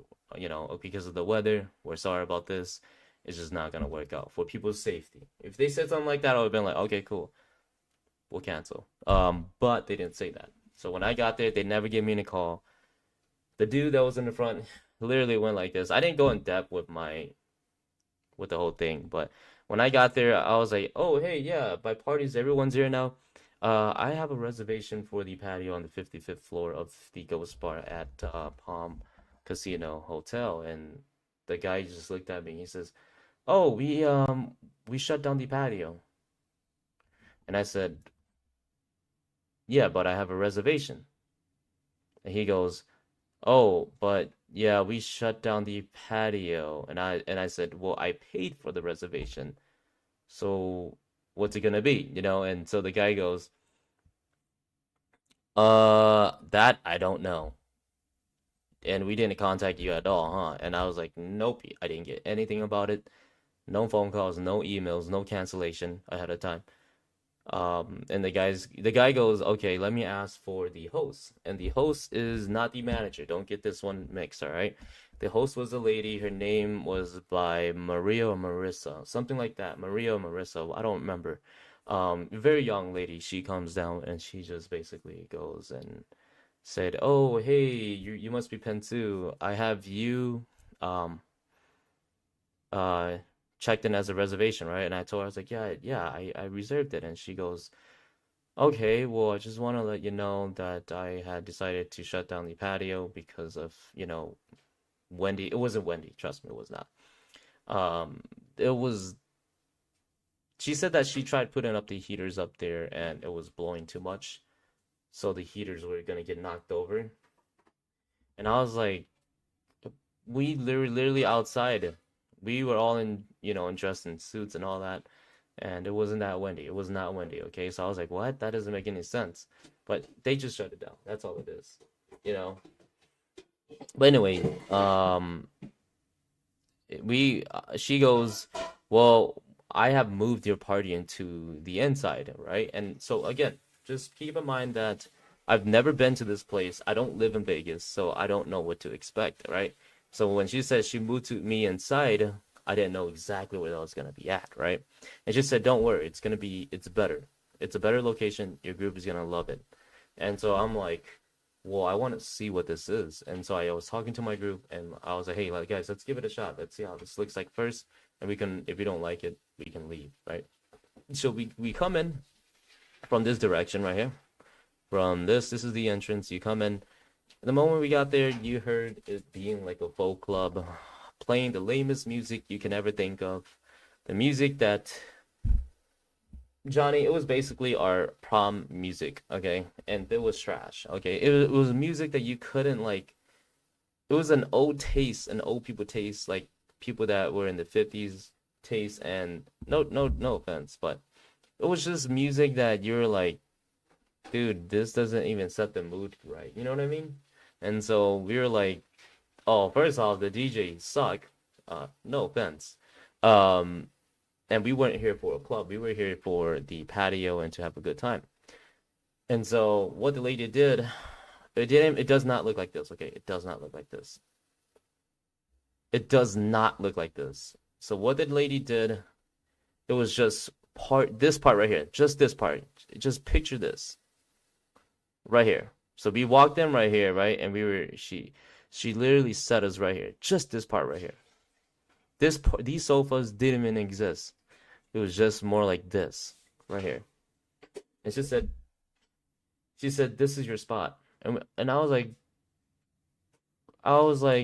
because of the weather. We're sorry about this. It's just not gonna work out for people's safety. If they said something like that, I would have been like, okay, cool, we'll cancel. But they didn't say that. So when I got there, they never gave me any call. The dude that was in the front literally went like this. I didn't go in depth with the whole thing, but when I got there, I was like, oh, hey, yeah, by parties, everyone's here now. I have a reservation for the patio on the 55th floor of the Ghost Bar at Palm Casino Hotel. And the guy just looked at me. He says, oh, we shut down the patio. And I said, yeah, but I have a reservation. And he goes, oh, but yeah, we shut down the patio. And I said, well, I paid for the reservation. So what's it gonna be? And so the guy goes, that I don't know. and we didn't contact you at all, huh? And I was like, nope, I didn't get anything about it. No phone calls, no emails, no cancellation ahead of time. And the guy goes, okay, let me ask for the host. And the host is not the manager. Don't get this one mixed, all right? The host was a lady. Her name was by Maria or Marissa, something like that. Maria or Marissa, I don't remember. Very young lady. She comes down and she just basically goes and said, "Oh, hey, you must be Penxue. I have you um uh checked in as a reservation, right?" And I told her, I was like, "Yeah, I reserved it." And she goes, "Okay, well, I just want to let you know that I had decided to shut down the patio because of, Wendy. It wasn't Wendy, trust me, it was not. It was she said that she tried putting up the heaters up there and it was blowing too much, so the heaters were gonna get knocked over." And I was like, we literally outside. We were all in, dressed in suits and all that. And it wasn't that Wendy. It was not Wendy, okay? So I was like, what? That doesn't make any sense. But they just shut it down. That's all it is, you know? But anyway, she goes, well, I have moved your party into the inside, right? And so again, just keep in mind that I've never been to this place. I don't live in Vegas, so I don't know what to expect, right? So when she said she moved to me inside, I didn't know exactly where I was gonna be at, right? And she said, "Don't worry, it's better. It's a better location. Your group is gonna love it." And so I'm like, well, I want to see what this is. And so I was talking to my group and I was like, hey, like, guys, let's give it a shot. Let's see how this looks like first. And we can, if we don't like it, we can leave, right? So we come in from this direction right here. From this is the entrance. You come in. The moment we got there, you heard it being like a folk club, playing the lamest music you can ever think of. The music that Johnny, it was basically our prom music, okay? And it was trash, okay? It was music that you couldn't like. It was an old taste, an old people taste, like people that were in the 50s taste. And no offense, but it was just music that you're like, dude, this doesn't even set the mood right. You know what I mean? And so we were like, oh, first off, the DJ suck. No offense. Um, and we weren't here for a club. We were here for the patio and to have a good time. And so what the lady did, it does not look like this, okay? It does not look like this. It does not look like this. So what the lady did, it was just this part right here, just this part. Just picture this right here. So we walked in right here, right? And she literally set us right here, just this part right here. These sofas didn't even exist. It was just more like this right here. And she said, "This is your spot." And I was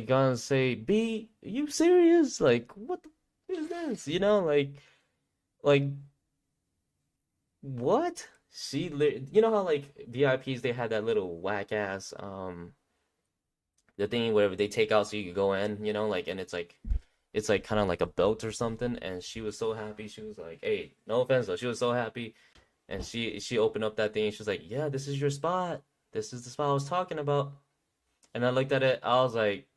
gonna say, "B, are you serious? Like, what the is this? Like what?" You know how like VIPs they had that little whack ass the thing where they take out so you can go in, like, and it's like kind of like a belt or something. And she was so happy. She was like, hey, no offense though, she was so happy. And she opened up that thing and she was like, yeah, this is your spot. This is the spot I was talking about. And I looked at it, I was like,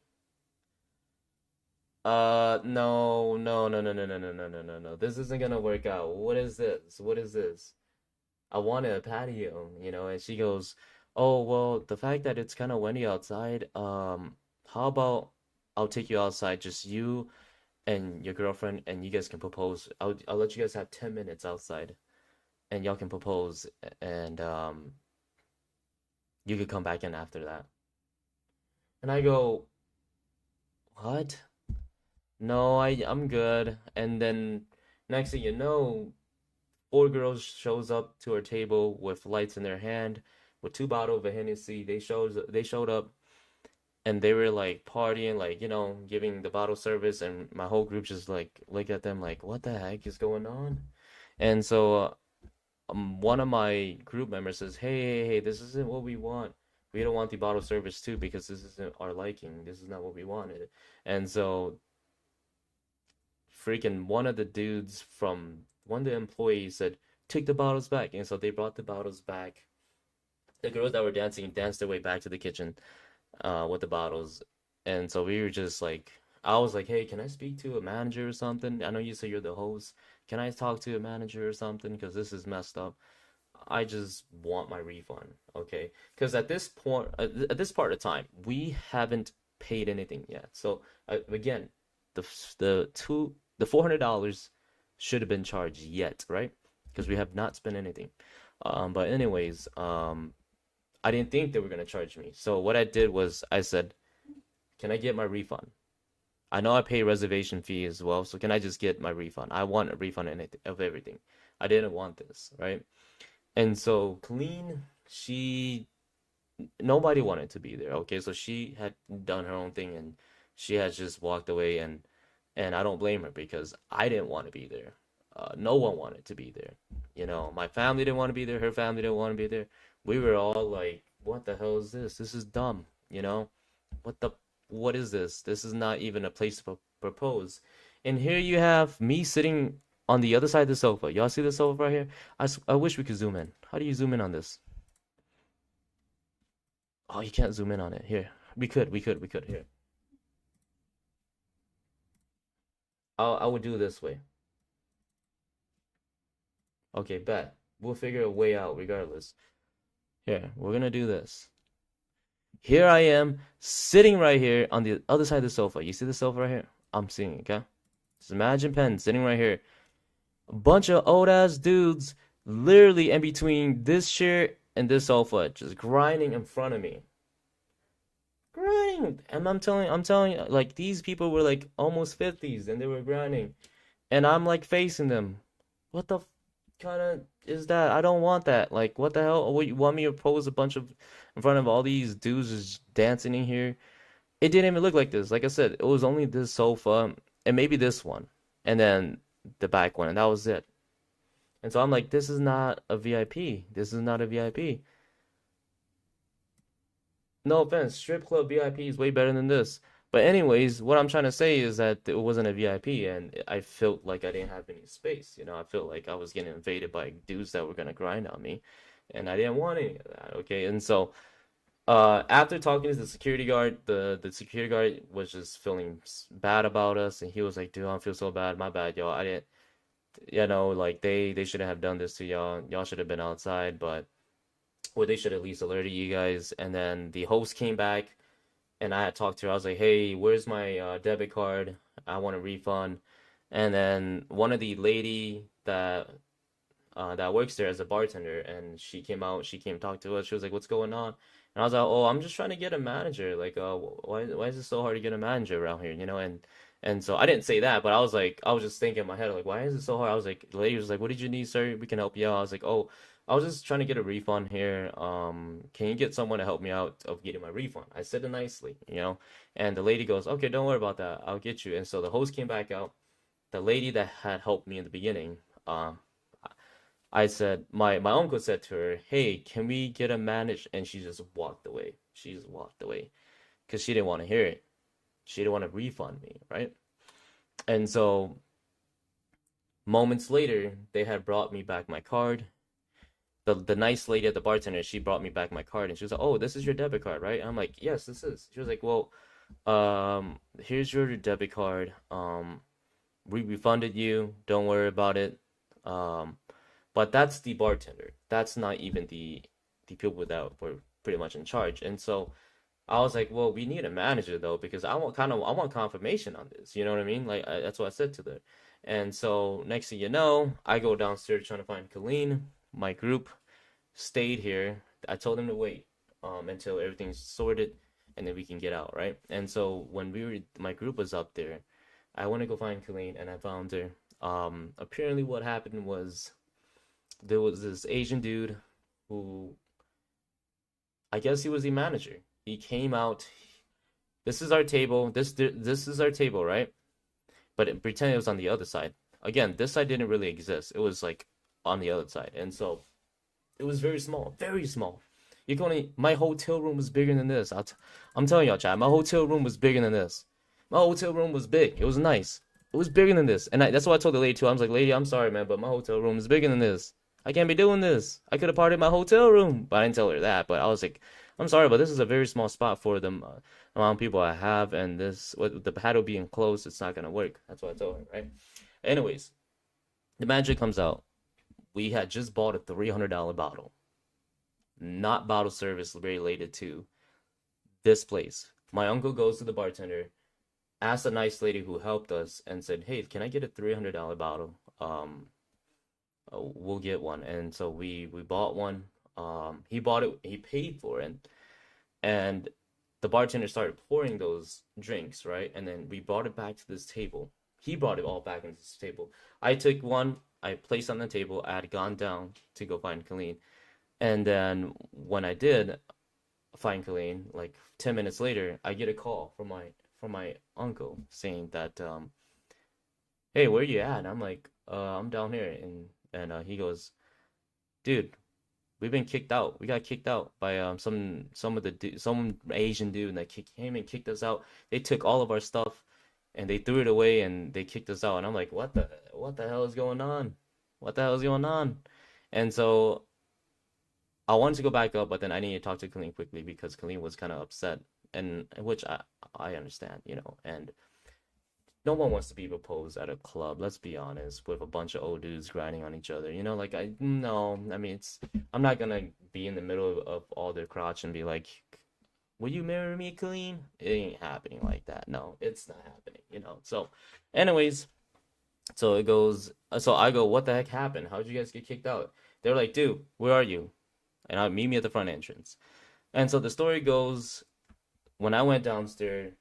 no, no, no, no, no, no, no, no, no, no, no. This isn't gonna work out. What is this? What is this? I wanted a patio, and she goes, oh, well, the fact that it's kind of windy outside, how about I'll take you outside, just you and your girlfriend, and you guys can propose. I'll let you guys have 10 minutes outside, and y'all can propose, and you could come back in after that. And I go, what? No, I'm good. And then next thing you know, four girls shows up to our table with lights in their hand, with two bottles of Hennessy. They showed up, and they were like partying, like, giving the bottle service, and my whole group just like look at them like, what the heck is going on? And so one of my group members says, hey, this isn't what we want. We don't want the bottle service too because this isn't our liking. This is not what we wanted. And so freaking one of the employees said, take the bottles back. And so they brought the bottles back. The girls that were dancing danced their way back to the kitchen. with the bottles. And so we were just like, I was like, hey, can I speak to a manager or something? I know you say you're the host. Can I talk to a manager or something? Because this is messed up. I just want my refund, okay? Because at this point, at this part of time, we haven't paid anything yet. So again, the $400 should have been charged yet, right? Because we have not spent anything. But anyways, I didn't think they were gonna charge me. So what I did was I said, "Can I get my refund? I know I pay reservation fee as well, so can I just get my refund? I want a refund of everything. I didn't want this, right?" And so Colleen, nobody wanted to be there. Okay, so she had done her own thing and she had just walked away, and I don't blame her because I didn't want to be there. No one wanted to be there. You know, my family didn't want to be there. Her family didn't want to be there. We were all like, "What the hell is this? This is dumb." You know, what the what is this? This is not even a place to propose. And here you have me sitting on the other side of the sofa. Y'all see the sofa right here? I wish we could zoom in. How do you zoom in on this? Oh, you can't zoom in on it. Here. We could. Here. I would do it this way. Okay, bet. We'll figure a way out regardless. Here, we're gonna do this. Here I am, sitting right here on the other side of the sofa. You see the sofa right here? I'm seeing, okay? Just imagine Pen sitting right here. A bunch of old ass dudes literally in between this chair and this sofa, just grinding in front of me. Grinding. And I'm telling you, like these people were like almost 50s and they were grinding. And I'm like facing them. What the kind of is that? I don't want that. Like, what the hell? What, you want me to pose a bunch of in front of all these dudes just dancing in here? It didn't even look like this. Like I said, it was only this sofa and maybe this one, and then the back one, and that was it. And so I'm like, this is not a VIP. This is not a VIP. No offense, strip club VIP is way better than this. But anyways, what I'm trying to say is that it wasn't a VIP, and I felt like I didn't have any space. You know, I felt like I was getting invaded by dudes that were gonna grind on me, and I didn't want any of that. Okay, and so after talking to the security guard, the security guard was just feeling bad about us, and he was like, "Dude, I feel so bad. My bad, y'all. I didn't, you know, like they shouldn't have done this to y'all. Y'all should have been outside, but." Or they should at least alerted you guys. And then the host came back, and I had talked to her. I was like, "Hey, where's my debit card? I want a refund." And then one of the lady that works there as a bartender, and she came out. She came talk to us. She was like, "What's going on?" And I was like, "Oh, I'm just trying to get a manager. Like, why is it so hard to get a manager around here? You know?" And so I didn't say that, but I was like, I was just thinking in my head, like, why is it so hard? I was like, the lady was like, "What did you need, sir? We can help you out." I was like, "Oh, I was just trying to get a refund here. Can you get someone to help me out of getting my refund?" I said it nicely, you know. And the lady goes, "Okay, don't worry about that. I'll get you." And so the host came back out. The lady that had helped me in the beginning, I said, my uncle said to her, "Hey, can we get a manage?" And she just walked away. She just walked away because she didn't want to hear it. She didn't want to refund me, right? And so moments later, they had brought me back my card. The nice lady at the bartender, she brought me back my card, and she was like, "Oh, this is your debit card, right?" And I'm like, "Yes, this is." She was like, "Well, here's your debit card. We refunded you. Don't worry about it." But that's the bartender. That's not even the people that were pretty much in charge. And so I was like, "Well, we need a manager though, because I want confirmation on this." You know what I mean? Like that's what I said to them. And so next thing you know, I go downstairs trying to find Colleen. My group stayed here. I told them to wait until everything's sorted, and then we can get out, right? And so when my group was up there, I went to go find Colleen, and I found her. Apparently what happened was there was this Asian dude who, I guess he was the manager. He came out. This is our table. This is our table, right? But pretend it was on the other side. Again, this side didn't really exist. It was like on the other side, and so it was very small, very small. You can only my hotel room was bigger than this. I'm telling y'all, Chad, my hotel room was bigger than this. My hotel room was big. It was nice. It was bigger than this, and that's what I told the lady too. I was like, "Lady, I'm sorry, man, but my hotel room is bigger than this. I can't be doing this. I could have partied in my hotel room," but I didn't tell her that. But I was like, I'm sorry, but this is a very small spot for the amount of people I have, and this with the patio being closed, it's not gonna work. That's what I told him, right? Anyways, the manager comes out. We had just bought a $300 bottle, not bottle service related to this place. My uncle goes to the bartender, asks a nice lady who helped us, and said, "Hey, can I get a $300 bottle? We'll get one." And so we bought one. He bought it. He paid for it, and the bartender started pouring those drinks, right? And then we brought it back to this table. He brought it all back into this table. I took one. I placed on the table. I had gone down to go find Colleen, and then when I did find Colleen, like 10 minutes later, I get a call from my uncle saying that, "Hey, where you at?" And I'm like, I'm down here," and he goes, "Dude, we've been kicked out. We got kicked out by some Asian dude that came and kicked us out. They took all of our stuff and they threw it away and they kicked us out." And I'm like, what the hell is going on? What the hell is going on?" And so I wanted to go back up, but then I needed to talk to Colleen quickly because Colleen was kind of upset, and which I understand, and no one wants to be proposed at a club, let's be honest, with a bunch of old dudes grinding on each other. Like I no, I mean I'm not gonna be in the middle of all their crotch and be like, "Will you marry me, Colleen?" It ain't happening like that. No, it's not happening. So, anyways, so it goes. So I go, "What the heck happened? How'd you guys get kicked out?" They're like, "Dude, where are you?" And I meet me at the front entrance. And so the story goes, when I went downstairs,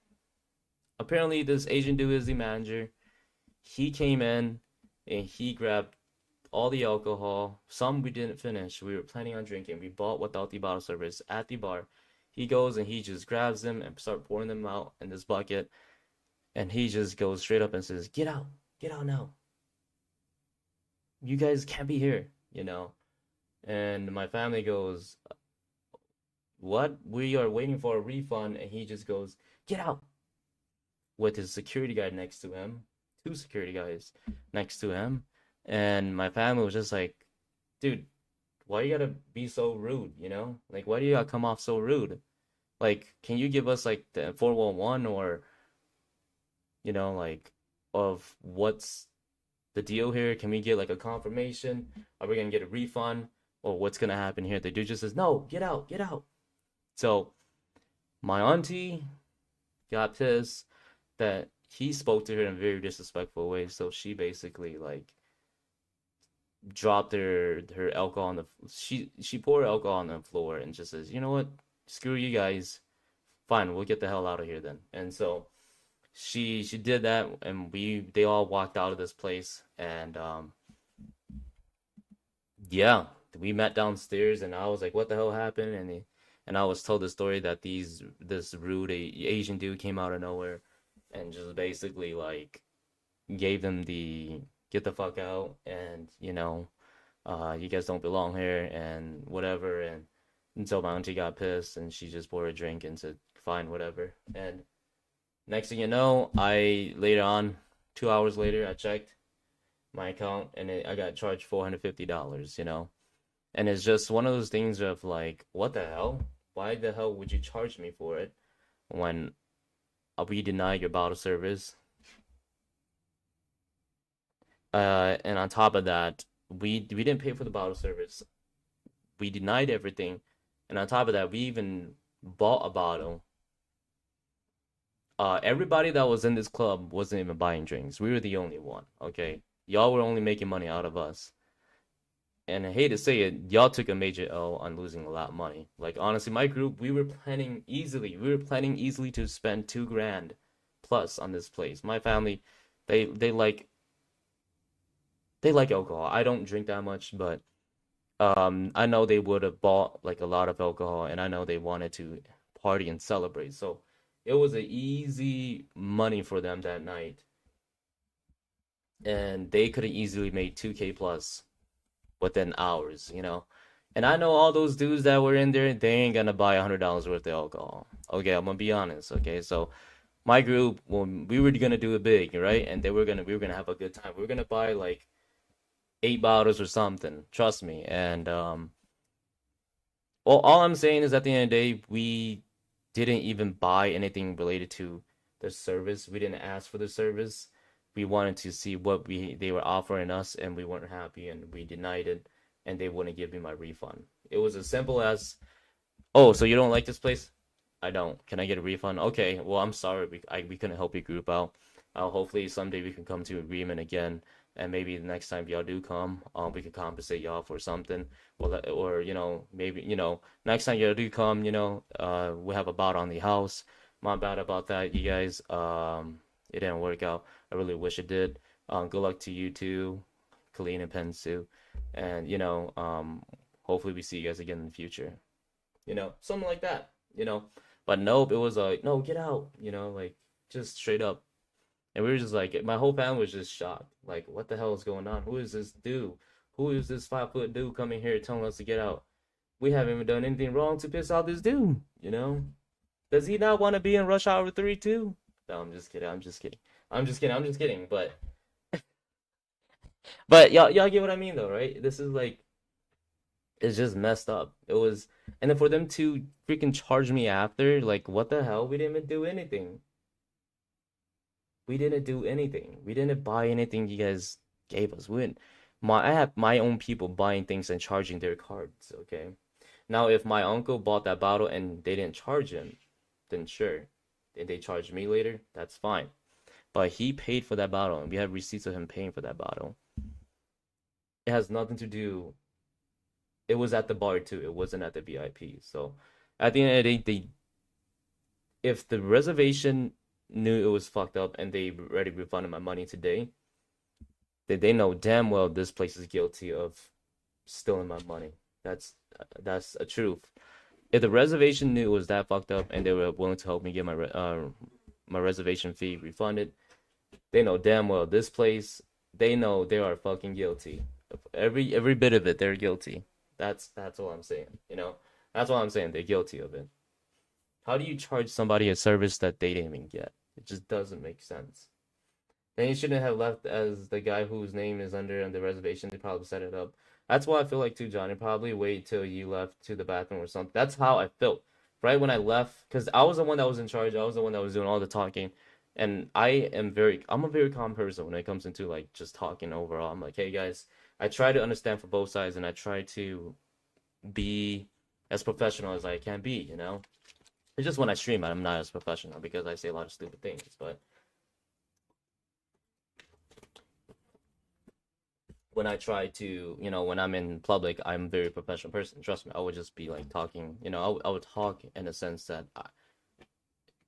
apparently this Asian dude is the manager. He came in and he grabbed all the alcohol. Some we didn't finish. We were planning on drinking. We bought without the bottle service at the bar. He goes and he just grabs them and start pouring them out in this bucket. And he just goes straight up and says, get out now. You guys can't be here. And my family goes, "What? We are waiting for a refund." And he just goes, "Get out," with his security guard next to him, two security guys next to him. And my family was just like, "Dude, why you gotta be so rude? Like, why do you gotta come off so rude? Like, can you give us like the 411 or, like, of what's the deal here? Can we get like a confirmation? Are we gonna get a refund? Or what's gonna happen here?" The dude just says, "No, get out, get out." So my auntie got pissed that he spoke to her in a very disrespectful way. So she basically like dropped her alcohol on she poured alcohol on the floor and just says, "You know what? Screw you guys. Fine, we'll get the hell out of here then." And so she did that, and they all walked out of this place, and yeah, we met downstairs, and I was like, "What the hell happened?" And I was told the story that this rude Asian dude came out of nowhere and just basically like gave them the "get the fuck out," and you guys don't belong here and whatever. And so my auntie got pissed and she just poured a drink and said, "Fine, whatever." And next thing you know, later on, 2 hours later, I checked my account and I got charged $450. And it's just one of those things of like, what the hell? Why the hell would you charge me for it when we denied your bottle service? And on top of that, we didn't pay for the bottle service. We denied everything. And on top of that, we even bought a bottle. Everybody that was in this club wasn't even buying drinks. We were the only one, okay? Y'all were only making money out of us. And I hate to say it, y'all took a major L on losing a lot of money. Like, honestly, my group, we were planning easily to spend $2,000 plus on this place. My family, they like alcohol. I don't drink that much, but I know they would have bought like a lot of alcohol, and I know they wanted to party and celebrate. So it was an easy money for them that night. And they could have easily made 2K plus within hours. And I know all those dudes that were in there, they ain't gonna buy $100 worth of alcohol. Okay, I'm gonna be honest. Okay, so my group, well, we were gonna do it big, right? And we were gonna have a good time. We were gonna buy like 8 bottles or something. Trust me. And Well, all I'm saying is at the end of the day, we didn't even buy anything related to the service. We didn't ask for the service. We wanted to see what they were offering us, and we weren't happy, and we denied it, and they wouldn't give me my refund. It was as simple as, oh, so you don't like this place? I don't. Can I get a refund? Okay, well, I'm sorry. We couldn't help you group out. Hopefully someday we can come to agreement again, and maybe the next time y'all do come, we could compensate y'all for something, or maybe next time y'all do come, we have a bout on the house. My bad about that, you guys. It didn't work out. I really wish it did. Good luck to you too, Colleen and Penxue, and hopefully we see you guys again in the future. Something like that. But nope, it was like, no, get out. Like just straight up. And we were just like, my whole family was just shocked. Like, what the hell is going on? Who is this dude? Who is this 5-foot dude coming here telling us to get out? We haven't even done anything wrong to piss off this dude, Does he not want to be in Rush Hour 3 too? No, I'm just kidding. I'm just kidding. But y'all get what I mean though, right? This is like, it's just messed up. It was, and then for them to freaking charge me after, like, what the hell? We didn't even do anything. We didn't do anything. We didn't buy anything you guys gave us. I have my own people buying things and charging their cards, okay? Now, if my uncle bought that bottle and they didn't charge him, then sure. If they charge me later, that's fine. But he paid for that bottle, and we have receipts of him paying for that bottle. It has nothing to do. It was at the bar too. It wasn't at the VIP. So at the end of the day, if the reservation knew it was fucked up and they already refunded my money today, they know damn well this place is guilty of stealing my money. That's a truth. If the reservation knew it was that fucked up and they were willing to help me get my reservation fee refunded, they know damn well this place. They know they are fucking guilty. Every bit of it, they're guilty. That's all I'm saying. That's all I'm saying. They're guilty of it. How do you charge somebody a service that they didn't even get? It just doesn't make sense. Then you shouldn't have left as the guy whose name is under the reservation. They probably set it up. That's what I feel like too, Johnny. Probably wait till you left to the bathroom or something. That's how I felt right when I left, because I was the one that was in charge. I was the one that was doing all the talking, and I'm a very calm person when it comes into like just talking overall. I'm like, hey guys, I try to understand for both sides, and I try to be as professional as I can be. It's just when I stream, I'm not as professional because I say a lot of stupid things, but when I try to, when I'm in public, I'm a very professional person. Trust me, I would just be like talking, I would talk in a sense that,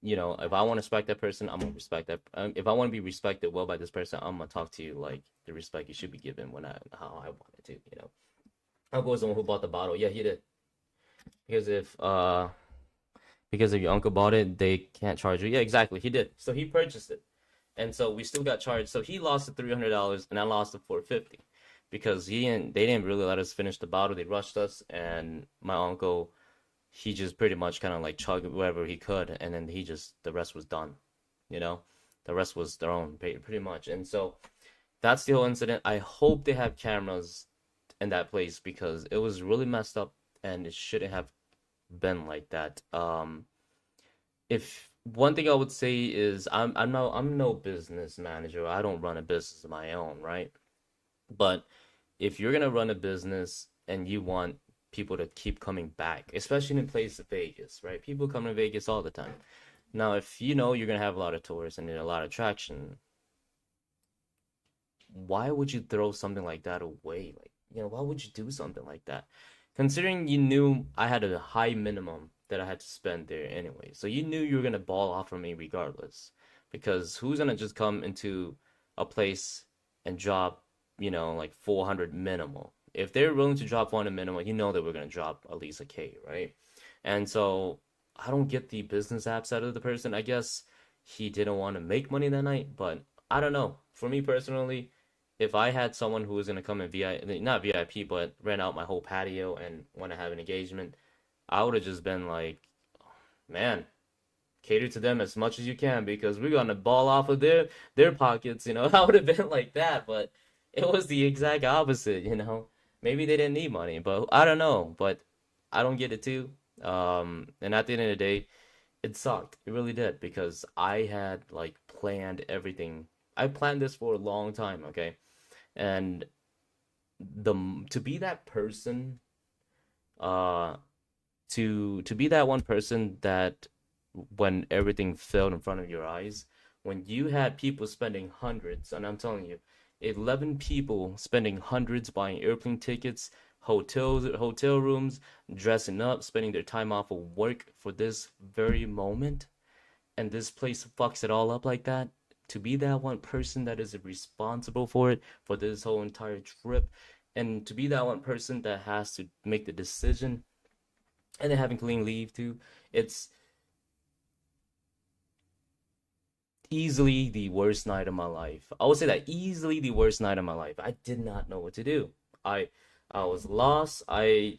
if I want to respect that person, I'm going to respect that. If I want to be respected well by this person, I'm going to talk to you like the respect you should be given how I want it to, Uncle was the one who bought the bottle. Yeah, he did. Because if your uncle bought it, they can't charge you. Yeah, exactly. He did. So he purchased it. And so we still got charged. So he lost the $300 and I lost the $450 because they didn't really let us finish the bottle. They rushed us, and my uncle, he just pretty much kind of like chugged wherever he could, and then the rest was done. The rest was their own, pretty much. And so that's the whole incident. I hope they have cameras in that place because it was really messed up and it shouldn't have been like that. If one thing I would say is I'm no business manager. I don't run a business of my own, right? But if you're gonna run a business and you want people to keep coming back, especially in a place of Vegas, right? People come to Vegas all the time. Now, if you're gonna have a lot of tourists and a lot of traction, why would you throw something like that away? Like, why would you do something like that? Considering you knew I had a high minimum that I had to spend there anyway. So you knew you were gonna ball off from me regardless. Because who's gonna just come into a place and drop, like 400 minimal? If they're willing to drop 400 minimal, that we're gonna drop at least a K, right? And so I don't get the business apps out of the person. I guess he didn't want to make money that night, but I don't know. For me personally, if I had someone who was gonna come and not VIP, but rent out my whole patio and want to have an engagement, I would have just been like, man, cater to them as much as you can because we're gonna ball off of their pockets. I would have been like that, but it was the exact opposite. Maybe they didn't need money, but I don't know. But I don't get it too. And at the end of the day, it sucked. It really did because I had like planned everything. I planned this for a long time, okay? And the to be that person, uh, to be that one person that when everything fell in front of your eyes, when you had people spending hundreds, and I'm telling you, 11 people spending hundreds buying airplane tickets, hotel rooms, dressing up, spending their time off of work for this very moment, and this place fucks it all up like that. To be that one person that is responsible for it, for this whole entire trip, and to be that one person that has to make the decision, and then having clean leave too, it's easily the worst night of my life. I would say that easily the worst night of my life. I did not know what to do. I I was lost. I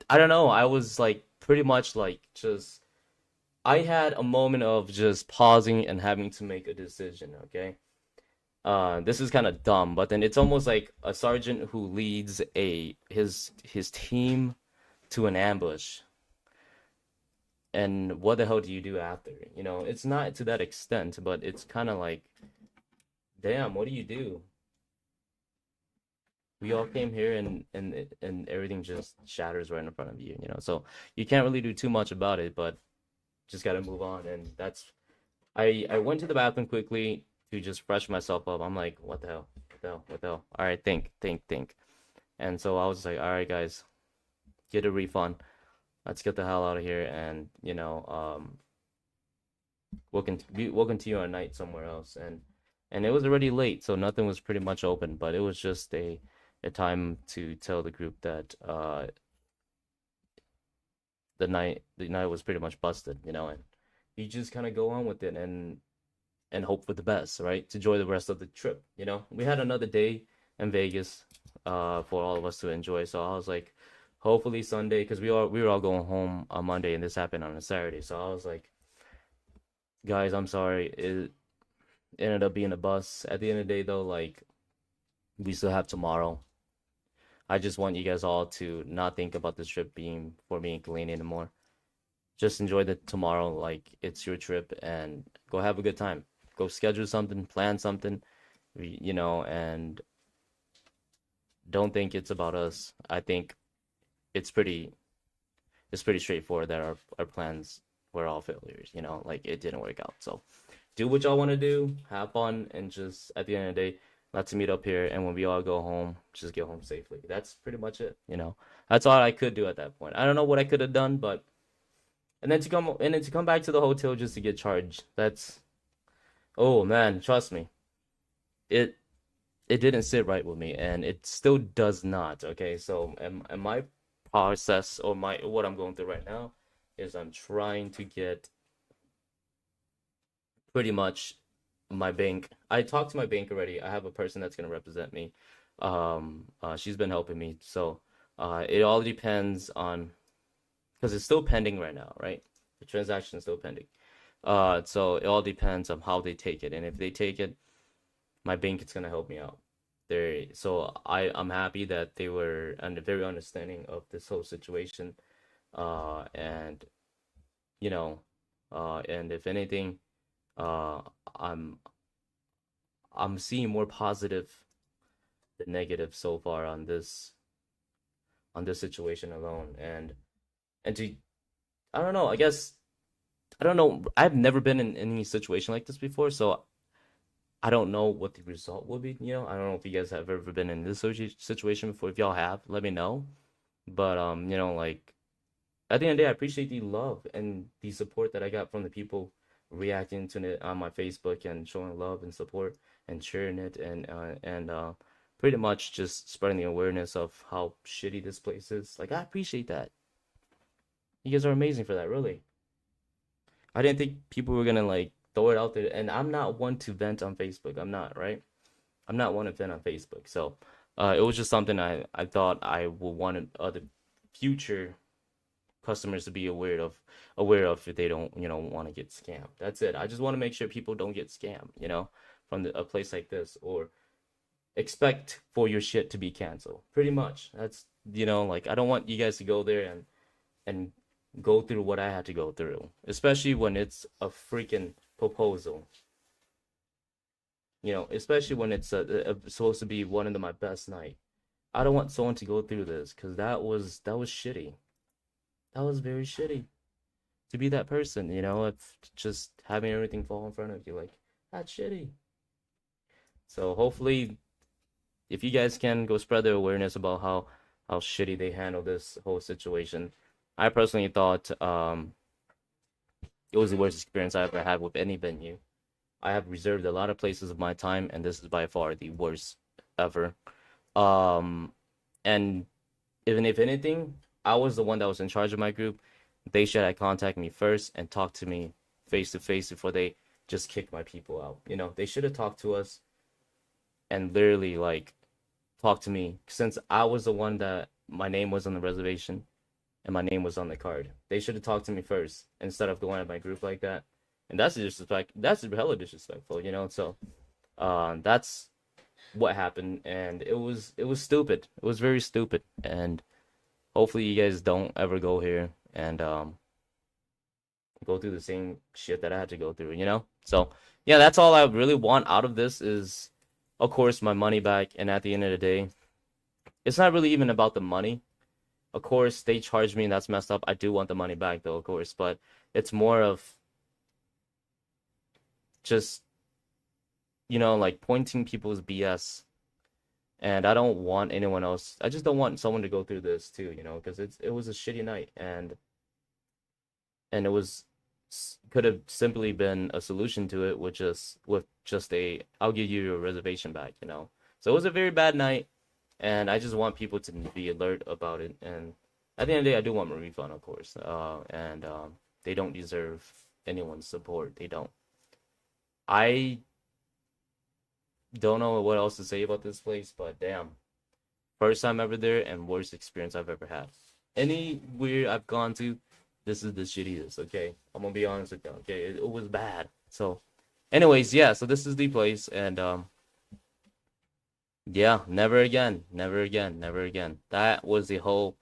don't know. I was like pretty much like just I had a moment of just pausing and having to make a decision, okay? This is kind of dumb, but then it's almost like a sergeant who leads a his team to an ambush. And what the hell do you do after? You know, it's not to that extent, but it's kind of like, damn, what do you do? We all came here and everything just shatters right in front of you, you know. So you can't really do too much about it, but just gotta move on. And that's I went to the bathroom quickly to just fresh myself up. I'm like, what the hell? What the hell? What the hell? All right, think. And so I was like, all right, guys, get a refund. Let's get the hell out of here, and we'll continue our night somewhere else. And it was already late, so nothing was pretty much open. But it was just a time to tell the group that the night was pretty much busted, you know, and you just kind of go on with it and hope for the best, right? To enjoy the rest of the trip, you know. We had another day in Vegas for all of us to enjoy. So I was like, hopefully Sunday, because we were all going home on Monday, and this happened on a Saturday. So I was like, guys, I'm sorry. It ended up being a bus. At the end of the day, though, like we still have tomorrow. I just want you guys all to not think about this trip being for me and Kalani anymore. Just enjoy the tomorrow like it's your trip and go have a good time. Go schedule something, plan something, and don't think it's about us. I think it's pretty straightforward that our plans were all failures, like it didn't work out. So do what y'all want to do, have fun, and just at the end of the day, let's meet up here. And when we all go home, just get home safely. That's pretty much it. That's all I could do at that point. I don't know what I could have done, but and then to come back to the hotel just to get charged. That's, oh man, trust me, it it didn't sit right with me, and it still does not. Okay, so and my process or my what I'm going through right now is I'm trying to get pretty much my bank. I talked to my bank already. I have a person that's gonna represent me. She's been helping me. So it all depends on because it's still pending right now, right? The transaction is still pending. So it all depends on how they take it, and if they take it, my bank is gonna help me out. So I'm happy that they were very understanding of this whole situation, and you know, and if anything, uh, I'm I'm seeing more positive than negative so far on this situation alone, and to I don't know, I guess I don't know. I've never been in any situation like this before, so I don't know what the result will be. I don't know if you guys have ever been in this situation before. If y'all have, let me know. But like at the end of the day, I appreciate the love and the support that I got from the people reacting to it on my Facebook and showing love and support and sharing it and pretty much just spreading the awareness of how shitty this place is. Like I appreciate that. You guys are amazing for that, really. I didn't think people were gonna like throw it out there, and I'm not one to vent on Facebook. I'm not, right? I'm not one to vent on Facebook. So, it was just something I thought I would want other future customers to be aware of if they don't, want to get scammed. That's it. I just want to make sure people don't get scammed, from a place like this or expect for your shit to be canceled. Pretty much. you know, like I don't want you guys to go there and go through what I had to go through, especially when it's a freaking proposal. You know, especially when it's supposed to be one of my best night. I don't want someone to go through this because that was shitty. That was very shitty to be that person. You know, of just having everything fall in front of you, like that's shitty. So hopefully, if you guys can go spread the awareness about how shitty they handle this whole situation. I personally thought it was the worst experience I ever had with any venue. I have reserved a lot of places of my time, and this is by far the worst ever. And even if anything, I was the one that was in charge of my group. They should have contacted me first and talked to me face to face before they just kicked my people out. You know, they should have talked to us and literally like talked to me since I was the one that my name was on the reservation and my name was on the card. They should have talked to me first instead of going at my group like that. And that's disrespect. That's hella disrespectful, you know. So, that's what happened, and it was stupid. It was very stupid, and hopefully you guys don't ever go here and go through the same shit that I had to go through, you know. So yeah, that's all I really want out of this is, of course, my money back. And at the end of the day, it's not really even about the money. Of course, they charged me, and that's messed up. I do want the money back, though, of course, but it's more of just, you know, like pointing people's BS. And I don't want anyone else. I just don't want someone to go through this too, you know, because it was a shitty night, and it was could have simply been a solution to it with just a I'll give you your reservation back, you know. So it was a very bad night, and I just want people to be alert about it. And at the end of the day, I do want my refund, of course. And they don't deserve anyone's support. They don't. I don't know what else to say about this place, but damn. First time ever there and worst experience I've ever had. Anywhere I've gone to, this is the shittiest, okay? I'm gonna be honest with you, okay? It was bad. So, anyways, yeah, so this is the place, and, yeah, never again, never again, never again. That was the whole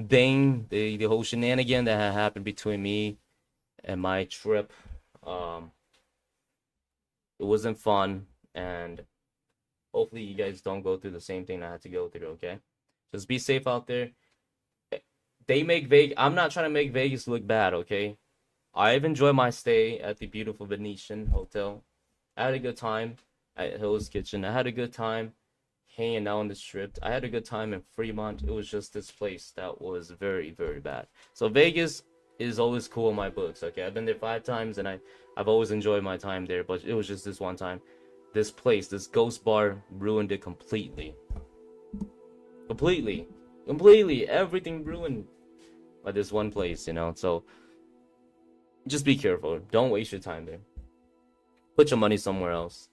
thing, the whole shenanigan that had happened between me and my trip. It wasn't fun, and hopefully you guys don't go through the same thing I had to go through, okay? Just be safe out there. They make Vegas... I'm not trying to make Vegas look bad, okay? I've enjoyed my stay at the beautiful Venetian Hotel. I had a good time at Hill's Kitchen. I had a good time hanging out on the Strip. I had a good time in Fremont. It was just this place that was very, very bad. So Vegas is always cool in my books, okay? I've been there 5 times, and I've always enjoyed my time there, but it was just this one time. This place, this ghost bar, ruined it completely. Completely. Everything ruined by this one place, you know? So, just be careful. Don't waste your time there. Put your money somewhere else.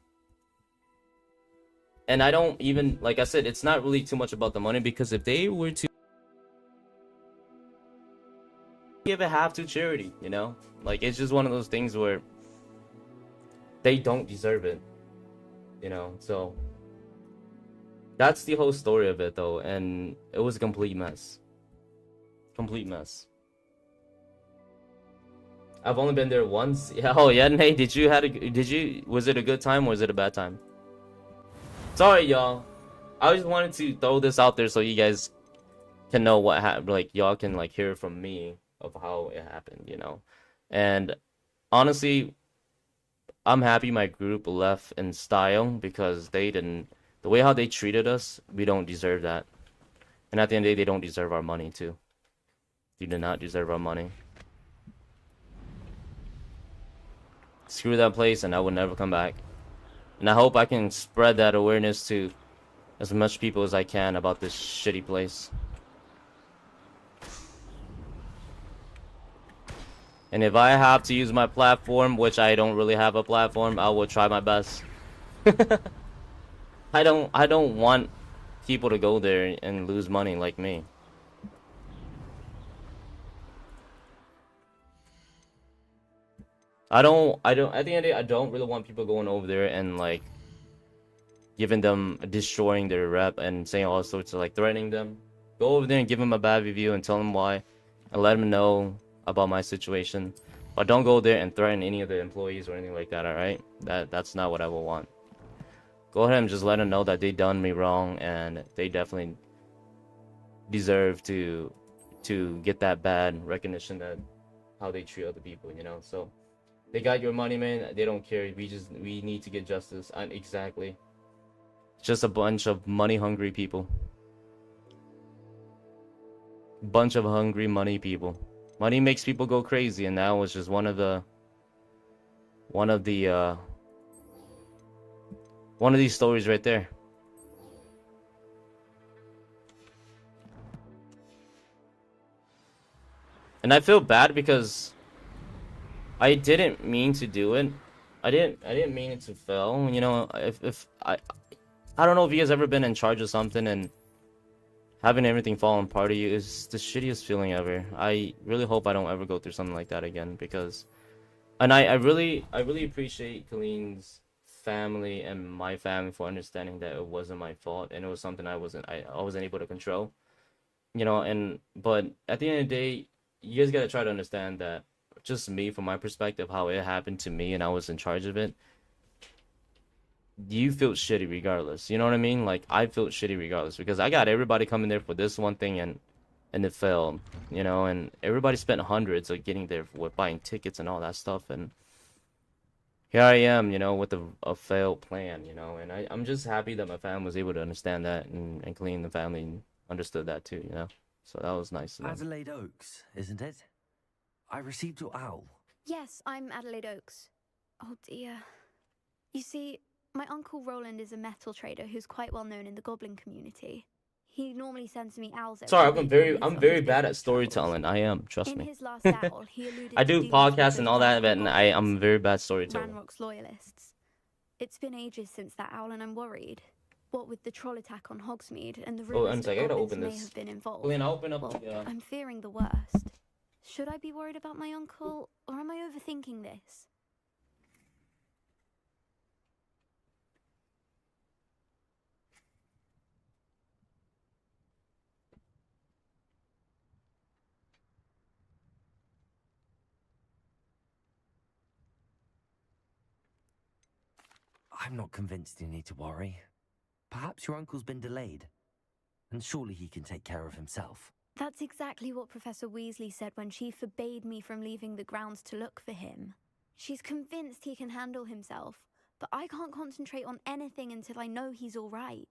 And I don't even, like I said, it's not really too much about the money, because if they were to give it half to charity, you know? Like, it's just one of those things where they don't deserve it, you know? So that's the whole story of it, though, and it was a complete mess. I've only been there once. Yeah. Oh yeah, Nate, was it a good time or was it a bad time? Sorry, y'all. I just wanted to throw this out there so you guys can know what happened. Like, y'all can like hear from me of how it happened, you know. And honestly, I'm happy my group left in style, because they didn't. The way how they treated us, we don't deserve that. And at the end of the day, they don't deserve our money too. They do not deserve our money. Screw that place, and I will never come back. And I hope I can spread that awareness to as much people as I can about this shitty place. And if I have to use my platform, which I don't really have a platform, I will try my best. I don't want people to go there and lose money like me. At the end of the day, I don't really want people going over there and like destroying their rep and saying all sorts of like threatening them. Go over there and give him a bad review and tell him why, and let him know about my situation. But don't go there and threaten any of the employees or anything like that. All right? That's not what I will want. Go ahead and just let them know that they done me wrong and they definitely deserve to get that bad recognition that how they treat other people, you know. So they got your money, man. They don't care. We need to get justice. And exactly, just a bunch of money hungry people. Bunch of hungry money people. Money makes people go crazy, and that was just one of these stories right there. And I feel bad because I didn't mean to do it. I didn't mean it to fail. You know, if I don't know if you guys ever been in charge of something and having everything fall apart of you is the shittiest feeling ever. I really hope I don't ever go through something like that again, because and I really appreciate Colleen's family and my family for understanding that it wasn't my fault and it was something I wasn't able to control. You know, but at the end of the day, you guys gotta try to understand that just me, from my perspective, how it happened to me and I was in charge of it. You feel shitty regardless. You know what I mean? Like, I felt shitty regardless because I got everybody coming there for this one thing and it failed, you know, and everybody spent hundreds of getting there with buying tickets and all that stuff, and here I am, you know, with a failed plan, you know, and I'm just happy that my family was able to understand that and Colleen, the family, understood that too, you know, so that was nice. Adelaide Oaks, isn't it? I received your owl. Yes, I'm Adelaide Oaks. Oh dear. You see, my uncle Roland is a metal trader who's quite well known in the goblin community. He normally sends me owls. Sorry, I'm very bad at storytelling. I am, trust me. In his last owl, he alluded I do to podcasts and all that, but I'm very bad storytelling. Ranrock's loyalists. It's been ages since that owl, and I'm worried. What with the troll attack on Hogsmeade and the rumors that goblins may have been involved. Colleen, I'll open up. Well, I'm fearing the worst. Should I be worried about my uncle, or am I overthinking this? I'm not convinced you need to worry. Perhaps your uncle's been delayed, and surely he can take care of himself. That's exactly what Professor Weasley said when she forbade me from leaving the grounds to look for him. She's convinced he can handle himself, but I can't concentrate on anything until I know he's all right.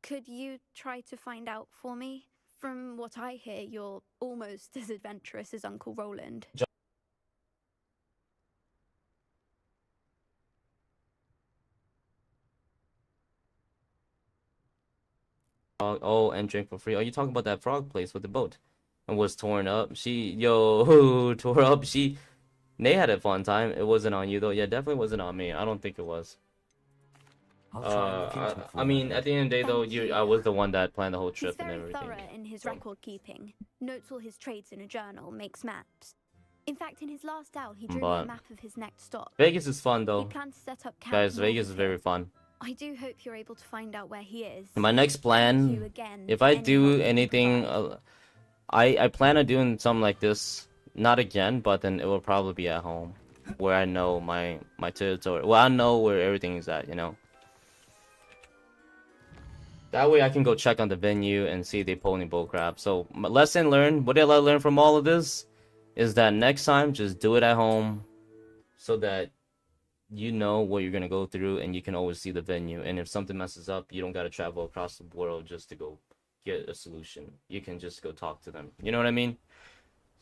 Could you try to find out for me? From what I hear, you're almost as adventurous as Uncle Roland. Oh, and drink for free. Oh, you talking about that frog place with the boat and was torn up? Yo, tore up. They had a fun time. It wasn't on you though. Yeah, definitely wasn't on me. I don't think it was. I mean, at the end of the day though, I was the one that planned the whole trip and everything. He's very thorough in his record keeping. Notes all his trades in a journal, makes maps. In fact, in his last owl, he drew me a map of his next stop. Vegas is fun though. He planned to set up camp. Guys, Vegas is very fun. I do hope you're able to find out where he is. My next plan, if I do anything, I plan on doing something like this. Not again, but then it will probably be at home, where I know my territory. Well, I know where everything is at, you know. That way I can go check on the venue and see if they pull any bullcrap. So, my lesson learned, what did I learn from all of this? Is that next time, just do it at home, so that you know what you're gonna go through and you can always see the venue. And if something messes up, you don't gotta travel across the world just to go get a solution. You can just go talk to them. You know what I mean?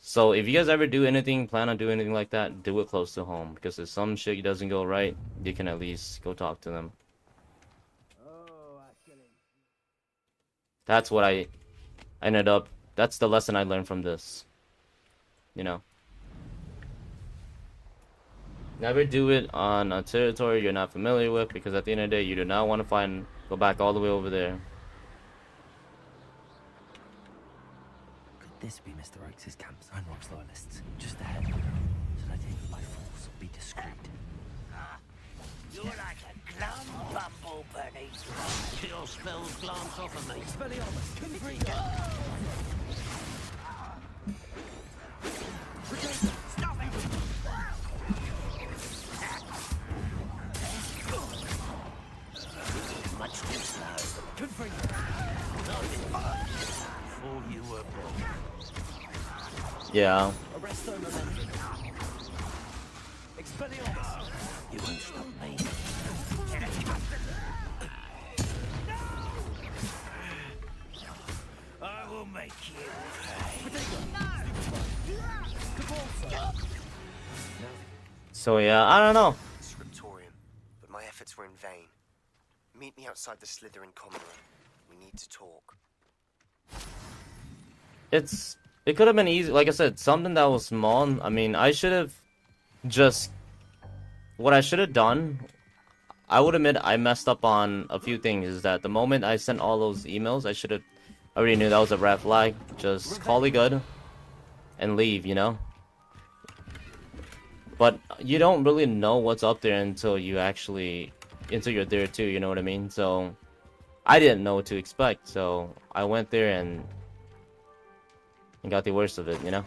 So if you guys ever do anything, plan on doing anything like that, do it close to home. Because if some shit doesn't go right, you can at least go talk to them. That's what I ended up, that's the lesson I learned from this. You know? Never do it on a territory you're not familiar with, because at the end of the day, you do not want to go back all the way over there. Could this be Mr. Oakes' camp? Ranrock's loyalists. Just ahead. Should I take them by force or be discreet? You're like a glum bumble, Bernie. You're Your spells glance off of me. Expelliarmus, confringo. Stop it! Much too slow. Confringo. Fool you were born. Yeah. Arresto momentum. Expelliarmus. You won't stop me. I will make you pay. So yeah, I don't know. Scriptorium, but my efforts were in vain. Meet me outside the Slytherin common room. We need to talk. It could have been easy. Like I said, something that was small. I mean, I should have just what I should have done. I would admit I messed up on a few things. Is that the moment I sent all those emails, I already knew that was a red flag. Just call it good and leave, you know. But you don't really know what's up there until you're there too. You know what I mean? So I didn't know what to expect. So I went there and got the worst of it, you know.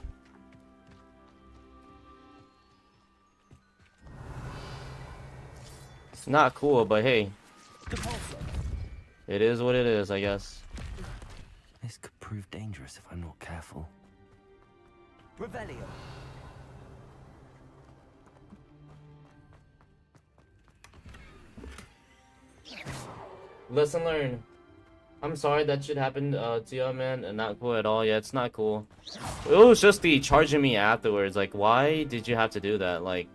It's not cool, but hey, it is what it is, I guess. This could prove dangerous if I'm not careful. Revelio. Lesson learned. I'm sorry that shit happened to you, man, and not cool at all. Yeah, it's not cool. It was just the charging me afterwards. Like, why did you have to do that? Like,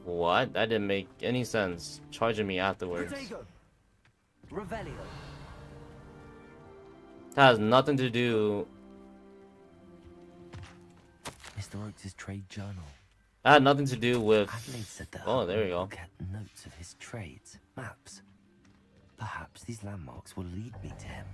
what? That didn't make any sense. Charging me afterwards. Revelio. That has nothing to do. Mr. Oakes' trade journal. That had nothing to do with. Adelaide said that. Oh, there we go. Look at notes of his trades, maps. Perhaps these landmarks will lead me to him.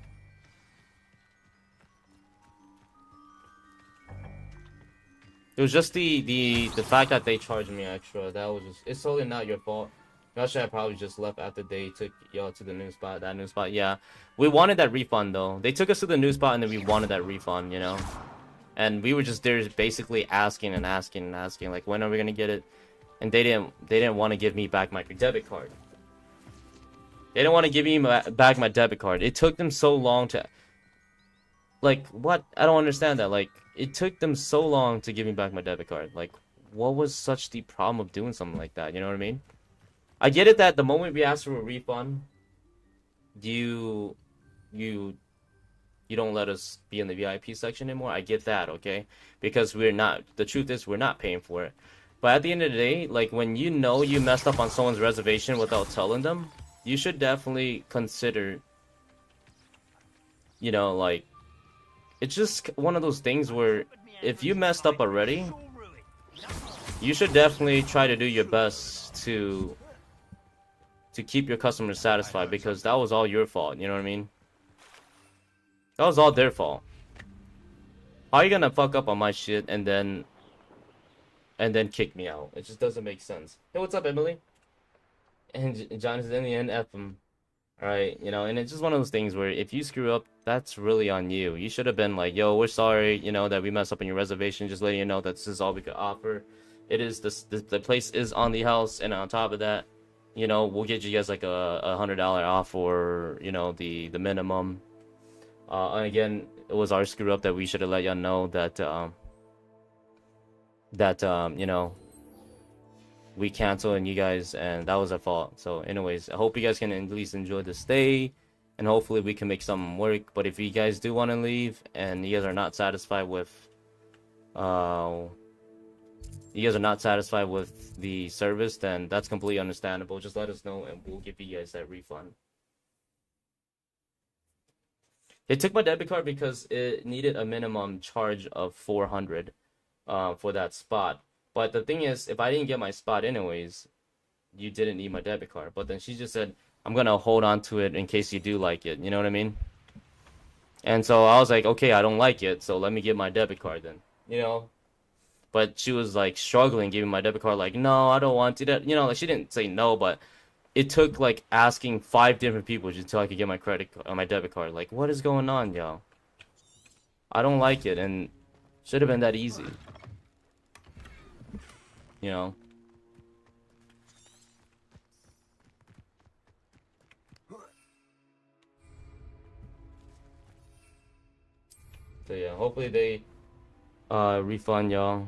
It was just the fact that they charged me extra. That was just. It's totally not your fault. Y'all should have probably just left after they took y'all to the new spot. That new spot, yeah. We wanted that refund though. They took us to the new spot and then we wanted that refund, you know. And we were just there basically asking and asking and asking, like, when are we gonna get it? And they didn't want to give me back my debit card. They didn't want to give me back my debit card. It took them so long to... Like, what? I don't understand that. Like, it took them so long to give me back my debit card. Like, what was such the problem of doing something like that? You know what I mean? I get it that the moment we ask for a refund, you don't let us be in the VIP section anymore. I get that, okay? Because we're not... The truth is, we're not paying for it. But at the end of the day, like, when you know you messed up on someone's reservation without telling them, you should definitely consider, you know, like, it's just one of those things where if you messed up already, you should definitely try to do your best to keep your customers satisfied, because that was all your fault, you know what I mean? That was all their fault. How are you gonna fuck up on my shit and then kick me out? It just doesn't make sense. Hey, what's up, Emily? And John is in the end, F him. Alright, you know, and it's just one of those things where if you screw up, that's really on you. You should have been like, yo, we're sorry, you know, that we messed up on your reservation. Just letting you know that this is all we could offer. It is the place is on the house, and on top of that, you know, we'll get you guys like a $100 off, or, you know, the minimum. And again, it was our screw up that we should have let y'all know that you know, we canceled on you guys, and that was our fault. So anyways, I hope you guys can at least enjoy the stay, and hopefully we can make something work. But if you guys do want to leave and you guys are not satisfied with the service, then that's completely understandable. Just let us know and we'll give you guys that refund. They took my debit card because it needed a minimum charge of 400 for that spot. But the thing is, if I didn't get my spot anyways, you didn't need my debit card. But then she just said, I'm going to hold on to it in case you do like it. You know what I mean? And so I was like, okay, I don't like it, so let me get my debit card then. You know? But she was like struggling giving my debit card, like, no, I don't want to. You know, like, she didn't say no, but it took like asking 5 different people just until I could get my my debit card. Like, what is going on, yo? I don't like it, and should have been that easy. You know? So yeah, hopefully they refund y'all.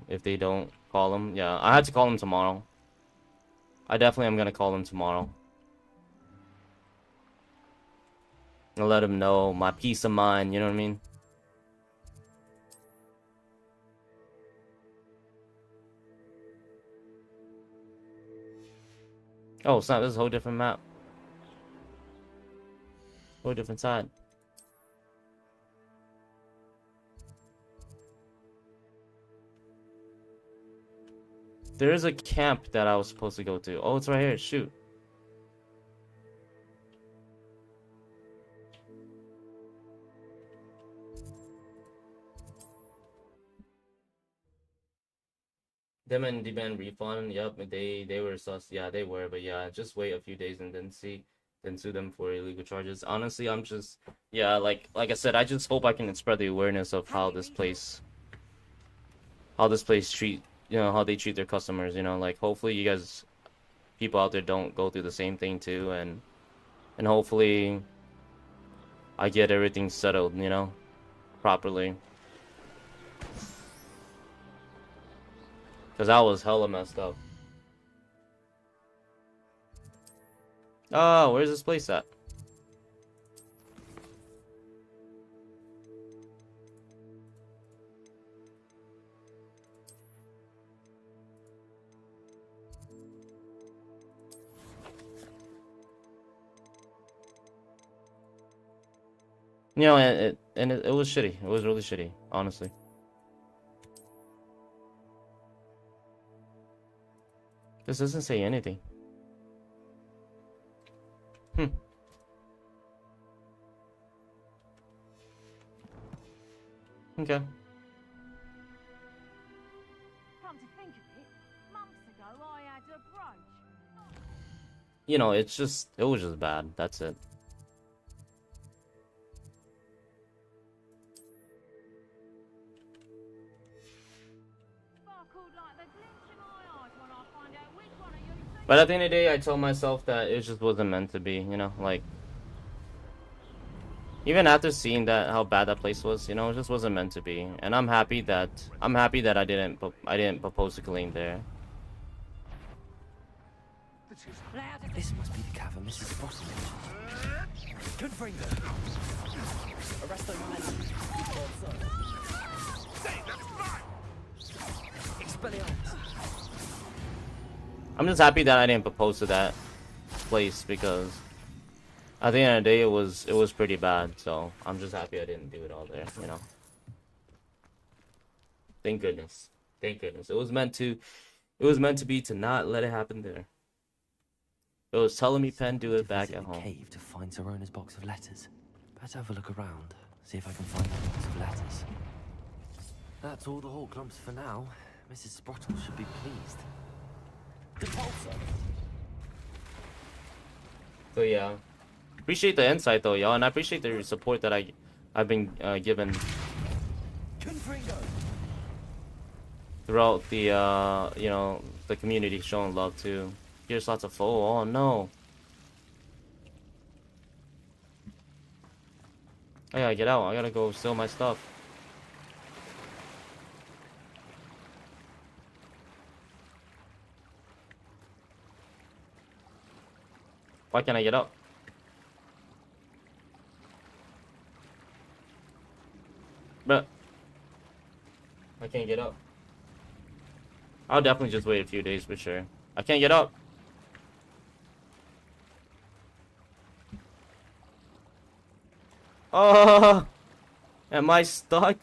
If they don't, call them. Yeah, I had to call them tomorrow. I definitely am gonna call them tomorrow. And let them know my peace of mind, you know what I mean? Oh, snap, this is a whole different map. Whole different side. There is a camp that I was supposed to go to. Oh, it's right here. Shoot. Them and demand refund. Yep, they were sus. Yeah, they were. But yeah, just wait a few days and then sue them for illegal charges. Honestly, I'm just yeah, like I said, I just hope I can spread the awareness of how this place treat how they treat their customers. Like hopefully you guys people out there don't go through the same thing too, and hopefully I get everything settled, properly. Cause I was hella messed up. Oh, where's this place at? And it was shitty. It was really shitty, honestly. This doesn't say anything. Okay. Come to think of it, months ago I had a brunch. It was just bad. That's it. Sparkled like the glint in my eyes when I find out which one of you think. But at the end of the day, I told myself that it just wasn't meant to be, like even after seeing how bad that place was, it just wasn't meant to be. And I'm happy that I didn't propose to Colleen there. This must be the cavern Mrs. Sprottle mentioned. Confringo. Arresto momentum. Expelliarmus. I'm just happy that I didn't propose to that place because at the end of the day, it was pretty bad. So I'm just happy I didn't do it all there. Thank goodness. Thank goodness. It was meant to be to not let it happen there. It was telling me, Pen, do it back at home. Cave to find Zerona's box of letters. Better have a look around. See if I can find the box of letters. That's all the Hall clumps for now. Mrs. Sprottle should be pleased. Depulso. So yeah, appreciate the insight though, y'all, and I appreciate the support that I've been given throughout the the community, showing love too. Here's lots of oh no. I gotta get out. I gotta go steal my stuff. Why can't I get up? But I can't get up. I'll definitely just wait a few days for sure. I can't get up. Oh, am I stuck?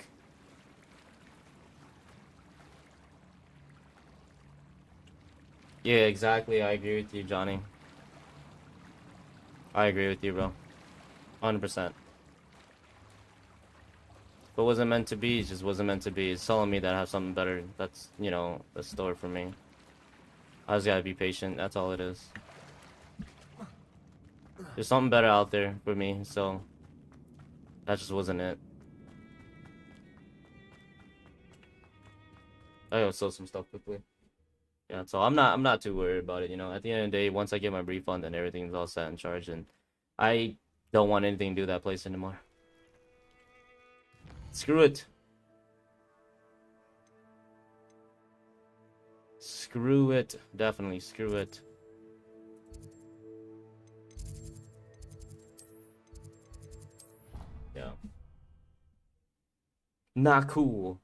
Yeah, exactly. I agree with you, Johnny. I agree with you, bro. 100%. If it wasn't meant to be, it just wasn't meant to be. It's telling me that I have something better that's, a store for me. I just gotta be patient. That's all it is. There's something better out there for me, so that just wasn't it. I gotta sell some stuff quickly. Yeah, so I'm not too worried about it, you know. At the end of the day, once I get my refund and everything's all set in charge, and I don't want anything to do with that place anymore. Screw it. Screw it. Definitely screw it. Yeah. Not cool.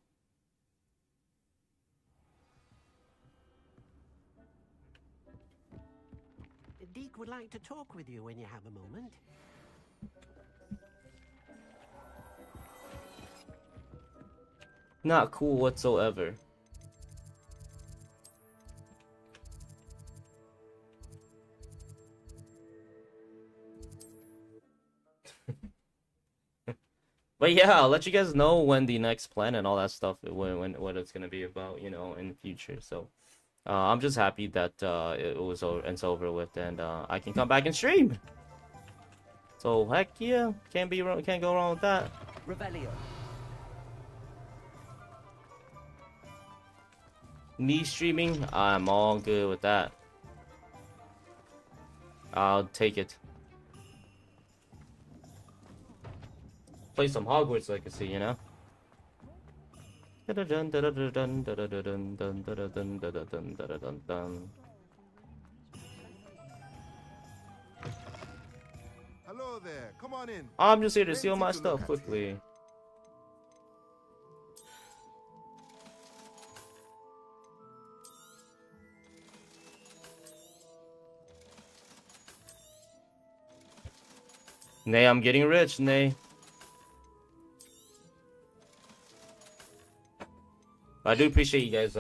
Deke would like to talk with you when you have a moment. Not cool whatsoever. But yeah, I'll let you guys know when the next plan and all that stuff, when what it's gonna be about, you know, in the future. So, I'm just happy that it's over with, and I can come back and stream. So heck yeah, can't go wrong with that. Revelio. Me streaming, I'm all good with that. I'll take it. Play some Hogwarts Legacy, you know? Hello there. Come on in. I'm just here to steal Plenty my to stuff look at quickly. here. Nay, I'm getting rich, Nay. I do appreciate you guys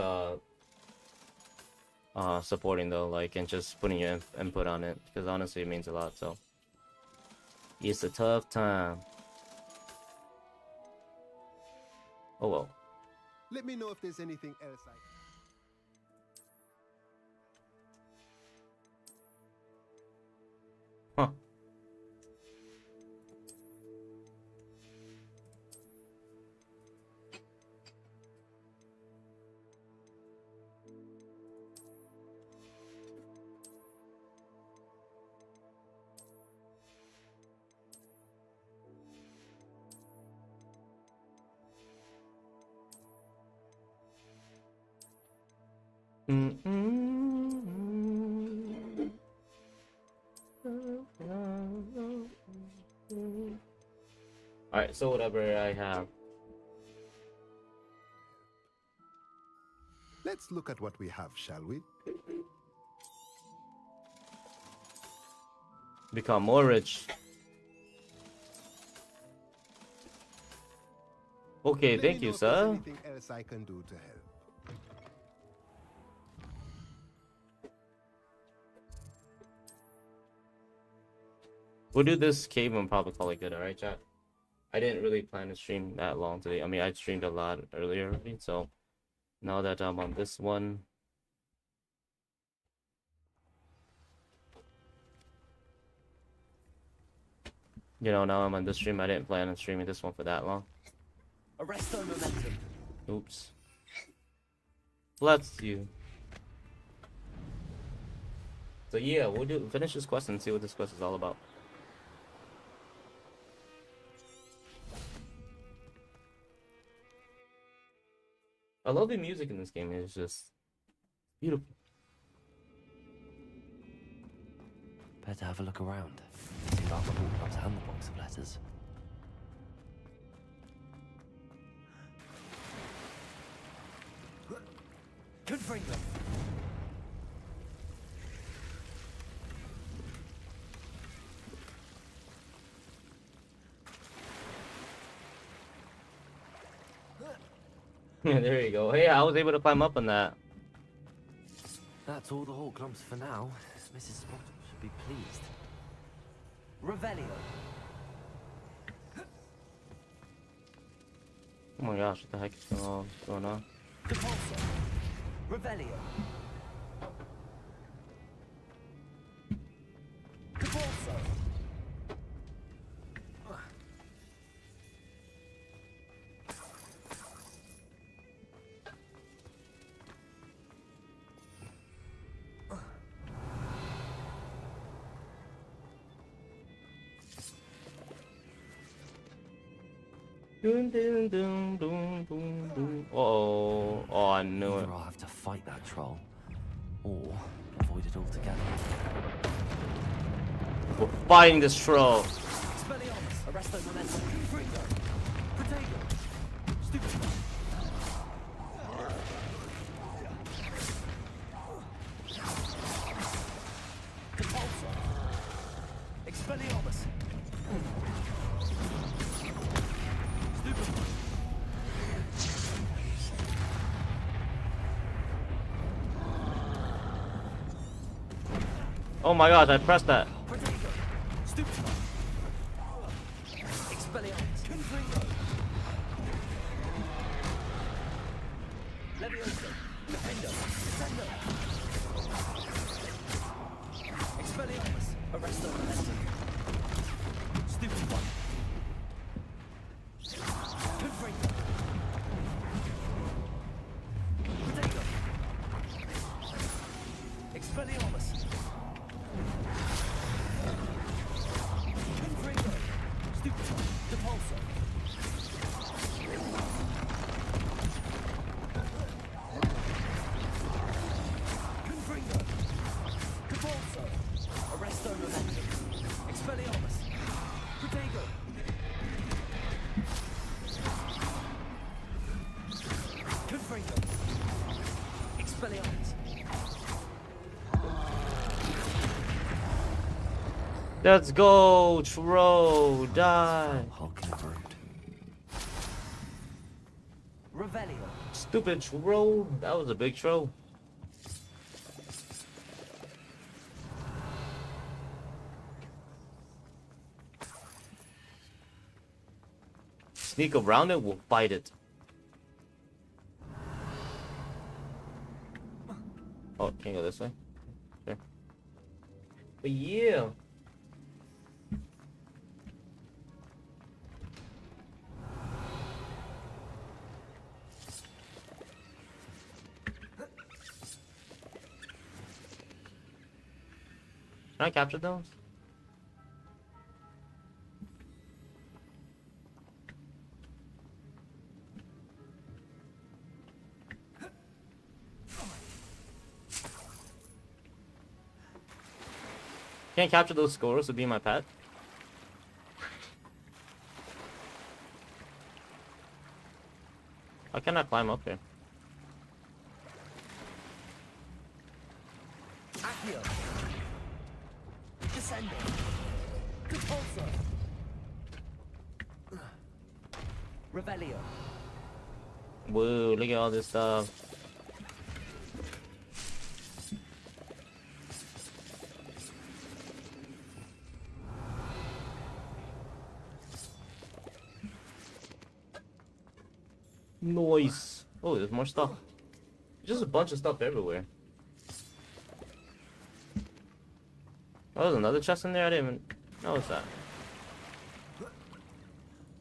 supporting though, like, and just putting your input on it, because honestly it means a lot. So it's a tough time. Oh well. Let me know if there's anything else I Huh. Alright, so whatever I have. Let's look at what we have, shall we? Become more rich. Okay, Let thank me you, know if there's sir. anything else I can do to help. We'll do this cave and probably call it good, alright, chat? I didn't really plan to stream that long today. I mean, I streamed a lot earlier already, so now that I'm on this one. You know, now I'm on this stream. I didn't plan on streaming this one for that long. Arresto momentum. Oops. Bless you. So yeah, we'll finish this quest and see what this quest is all about. I love the music in this game. It's just beautiful. Better have a look around. See about the Hall Club's and the box of letters. Could bring them. There you go. Hey, I was able to climb up on that. That's all the Hall Clumps for now. Mrs. Sprottle should be pleased. Revelio. Oh my gosh, what the heck is going on? Depulso. Revelio. Dun, dun, dun, dun, dun, dun. Uh-oh. Oh, I knew it. Either I'll have to fight that troll, or avoid it altogether. We're fighting this troll. Expelliarmus, arresto momentum, Confringo, Protego, Stupefy. Compulsor, Expelliarmus. Stupefy. Oh my gosh, I pressed that. Protego, Stupefy. Expelliarmus, Confringo. Levioso, Defendo, Descendo. Expelliarmus, arresto momentum. Stupefy. Confringo. Protego. Expelliarmus. Confringo. Stupefy. Depulso. Confringo. Depulso. Arresto momentum. Expelliarmus. Protego. Confringo. Expelliarmus. Let's go, Tro, die. Hulk and Brute. Revelio. Stupid Tro. That was a big Tro. Sneak around it, we'll fight it. Oh, can't go this way. Sure. But yeah. Can I capture those? Can't capture those scores to be my pet. Why can't I climb up here? Accio. Descendo. Compulso. Revelio. Whoa, look at all this stuff. Nice. Oh, there's more stuff. Just a bunch of stuff everywhere. Oh, there's another chest in there. I didn't even notice that.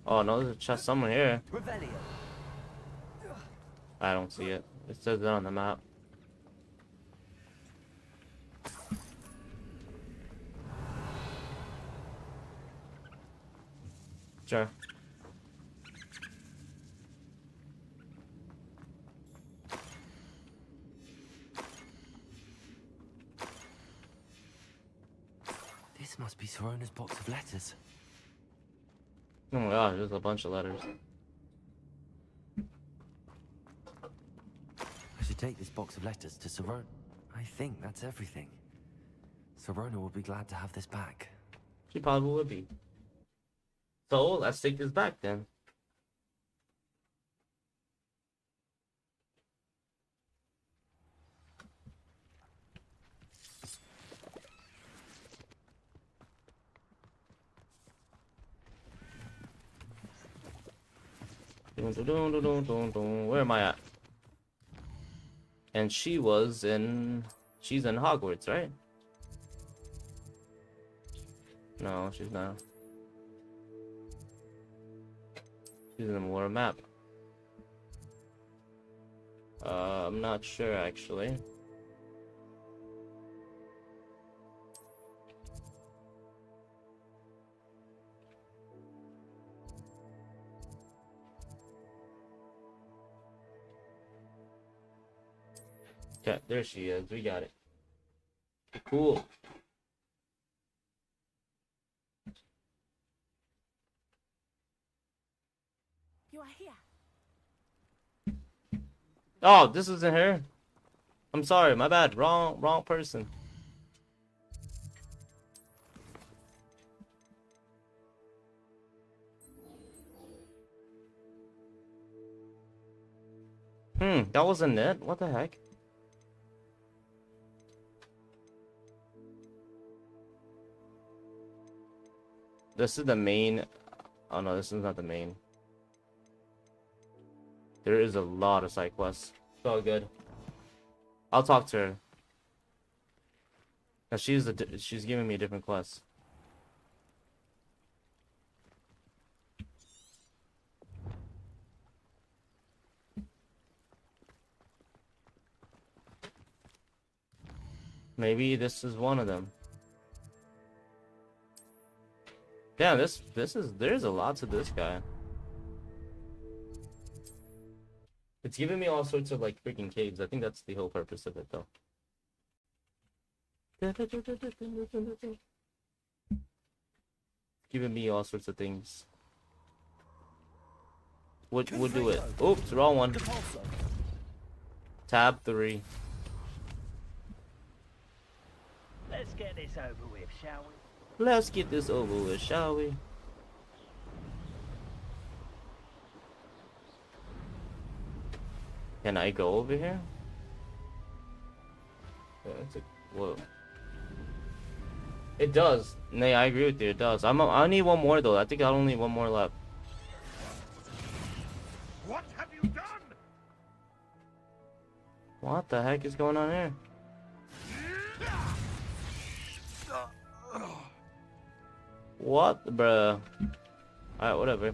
Oh no, there's a chest somewhere here. Revelio. I don't see it. It says it on the map. Sure. This must be Sorona's box of letters. Oh my gosh, there's a bunch of letters. I should take this box of letters to Sorona. I think that's everything. Sorona will be glad to have this back. She probably would be. So, let's take this back then. Dun, dun, dun, dun, dun, dun, dun. Where am I at? And she's in Hogwarts, right? No, she's not. She's in the war map. I'm not sure actually. Okay, there she is. We got it. Cool. You are here. Oh, this isn't her. I'm sorry, my bad. Wrong person. That wasn't it. What the heck? This is the main. Oh no, this is not the main. There is a lot of side quests. It's all good. I'll talk to her. Now she's giving me a different quest. Maybe this is one of them. Yeah, there's a lot to this guy. It's giving me all sorts of like freaking caves. I think that's the whole purpose of it though. Giving me all sorts of things. We'll do it. Oops, wrong one. Tab 3. Let's get this over with, shall we? Let's get this over with, shall we? Can I go over here? Yeah, whoa. It does. Nay, I agree with you. It does. I need one more though. I think I only need one more left. What have you done? What the heck is going on here? What, bruh? Alright, whatever.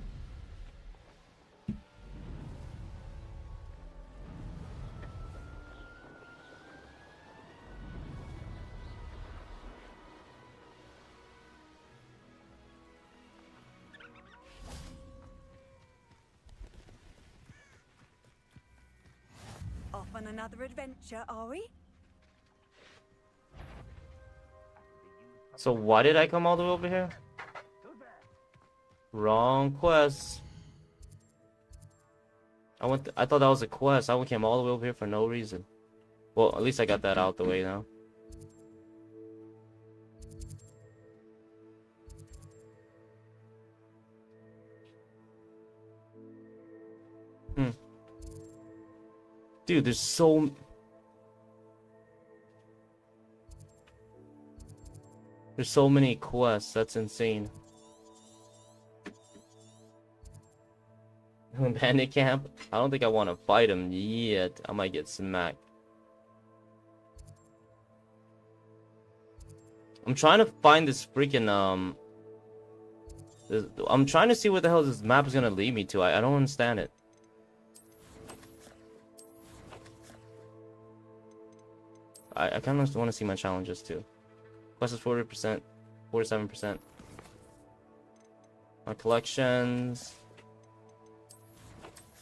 Off on another adventure, are we? So why did I come all the way over here? Wrong quest. I thought that was a quest. I came all the way over here for no reason. Well, at least I got that out the way now. Dude, there's so many quests. That's insane. Bandit camp? I don't think I want to fight him yet. I might get smacked. I'm trying to find this freaking I'm trying to see what the hell this map is gonna lead me to. I don't understand it. I kind of want to see my challenges too. Quest is 40%, 47%. My collections.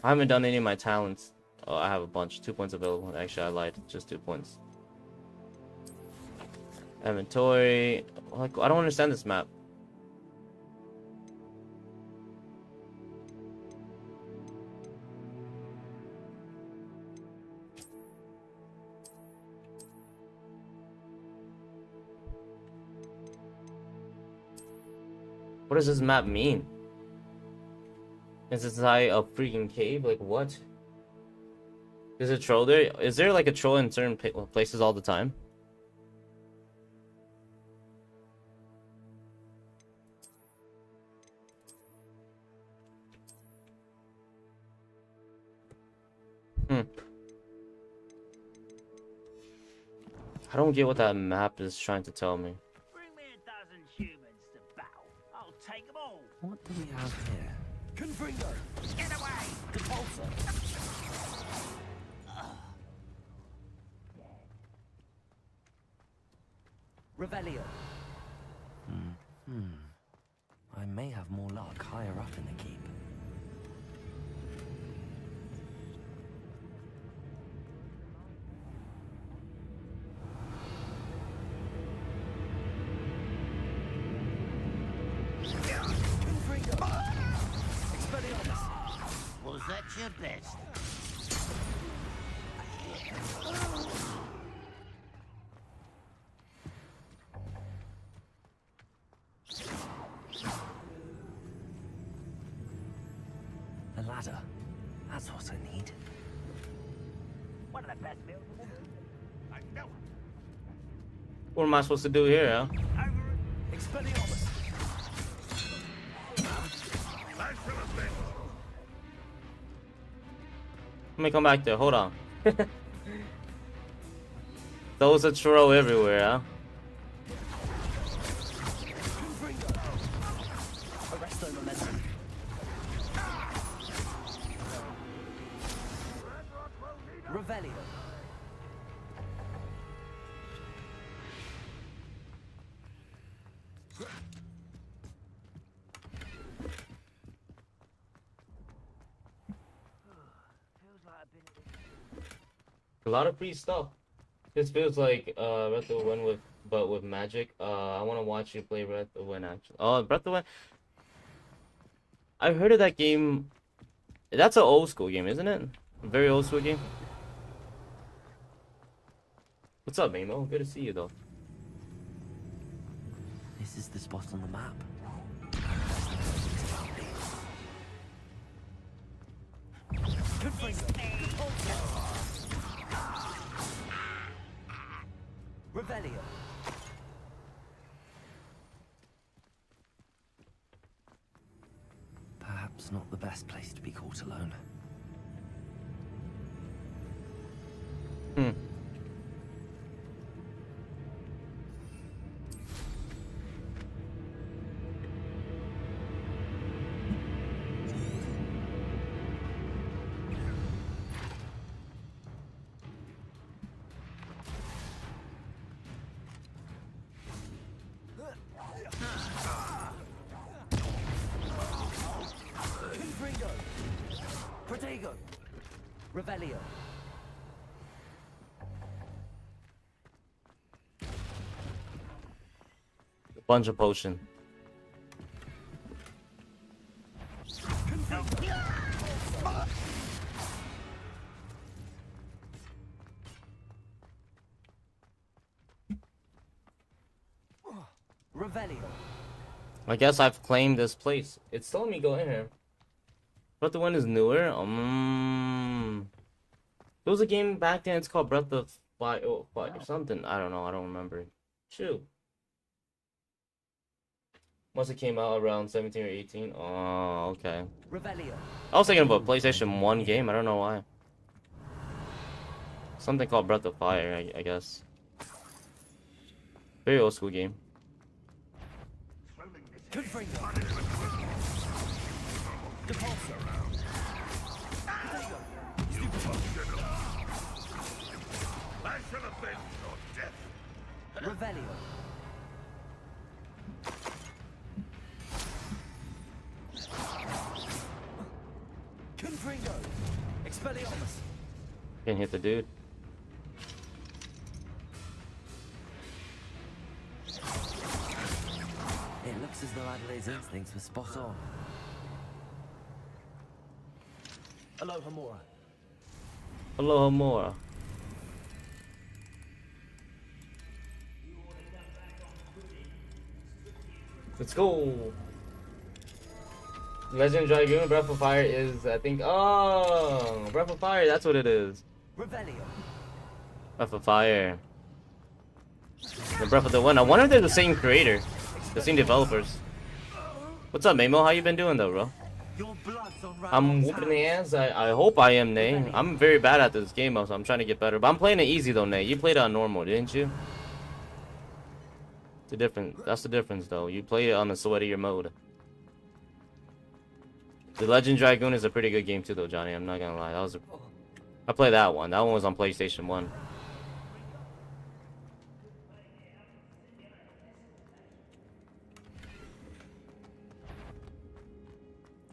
I haven't done any of my talents. Oh, I have a bunch. 2 points available. Actually, I lied. Just 2 points. Inventory. Like, I don't understand this map. What does this map mean? Is this like a freaking cave? Like what? Is a troll there? Is there like a troll in certain places all the time? I don't get what that map is trying to tell me. Bring me a dozen humans to battle. I'll take them all. What do we have here? Confringo! Get away! Depulsor. Revelio. I may have more luck higher up in the keep. at your best. A ladder. That's what I need. One of the best meals in the world. I know. What am I supposed to do here, huh? Expelliarmus. Let me come back there. Hold on. Those are throw everywhere, huh? Arresto momentum. Revelio. A lot of free stuff. This feels like Breath of the Wind with magic. I want to watch you play Breath of the Wind actually. Oh, Breath of the Wind. I heard of that game. That's an old school game, isn't it? A very old school game. What's up, Mamo? Good to see you though. This is the spot on the map. Good Revelio. Perhaps not the best place to be caught alone. Revelio. A bunch of potion. Revelio. I guess I've claimed this place. It's telling me go in here. Breath of the Wind is newer. There was a game back then. It's called Breath of Fire or something. I don't know. I don't remember. Shoot. Must have came out around 17 or 18. Oh, okay. Revelio. I was thinking of a PlayStation 1 game. I don't know why. Something called Breath of Fire, I guess. Very old school game. Revelio. Confringo. Expelliarmus. Can't hit the dude. It looks as though Adelaide's instincts were spot on. Aloha Mora. Aloha Mora. Let's go. Legend Dragoon Breath of Fire is, I think. Oh, Breath of Fire. That's what it is. Revelio. Breath of Fire. The Breath of the Wind. I wonder if they're the same creator, the same developers. What's up, Mamo? How you been doing, though, bro? I'm whooping the ass. I hope I am, Nay. I'm very bad at this game, so I'm trying to get better. But I'm playing it easy, though, Nay. You played it on normal, didn't you? That's the difference, though. You play it on the sweatier mode. The Legend Dragoon is a pretty good game, too, though, Johnny. I'm not gonna lie. I played that one. That one was on PlayStation 1.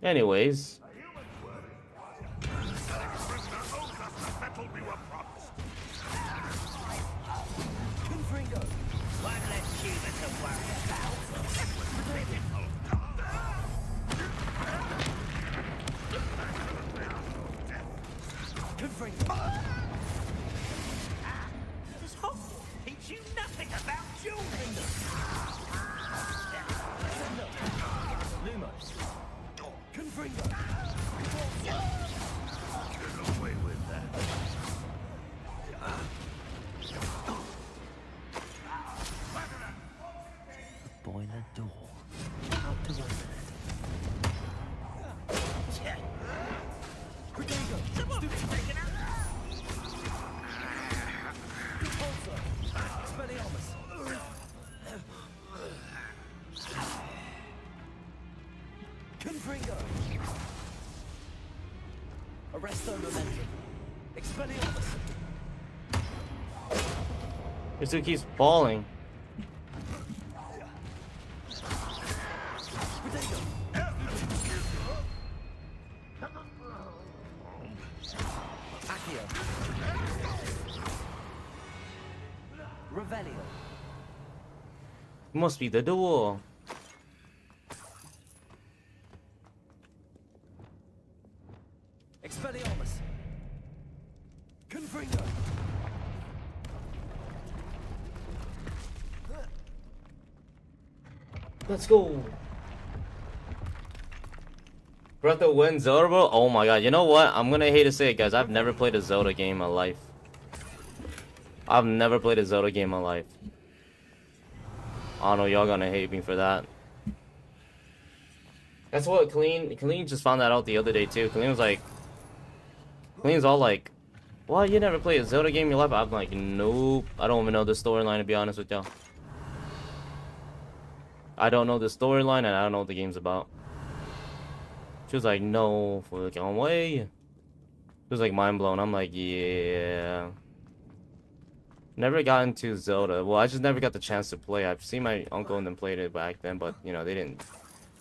Anyways. Boiler door. How to open it? Confringo. Arresto momentum. Expelliarmus. This dude keeps falling. Revelio. Must be the door. Expelliarmus. Confringo. Let's go. Breath of the Wild Zelda, bro? Oh my god. You know what? I'm gonna hate to say it, guys. I've never played a Zelda game in my life. I've never played a Zelda game in my life. I know y'all gonna hate me for that. That's what Colleen just found that out the other day too. Colleen's all like, "What? You never played a Zelda game in your life?" I'm like, "Nope. I don't even know the storyline, to be honest with y'all. I don't know the storyline and I don't know what the game's about." She was like, "No fucking way." She was like mind blown. I'm like, "Yeah." Never got into Zelda. Well, I just never got the chance to play. I've seen my uncle and them played it back then, but you know they didn't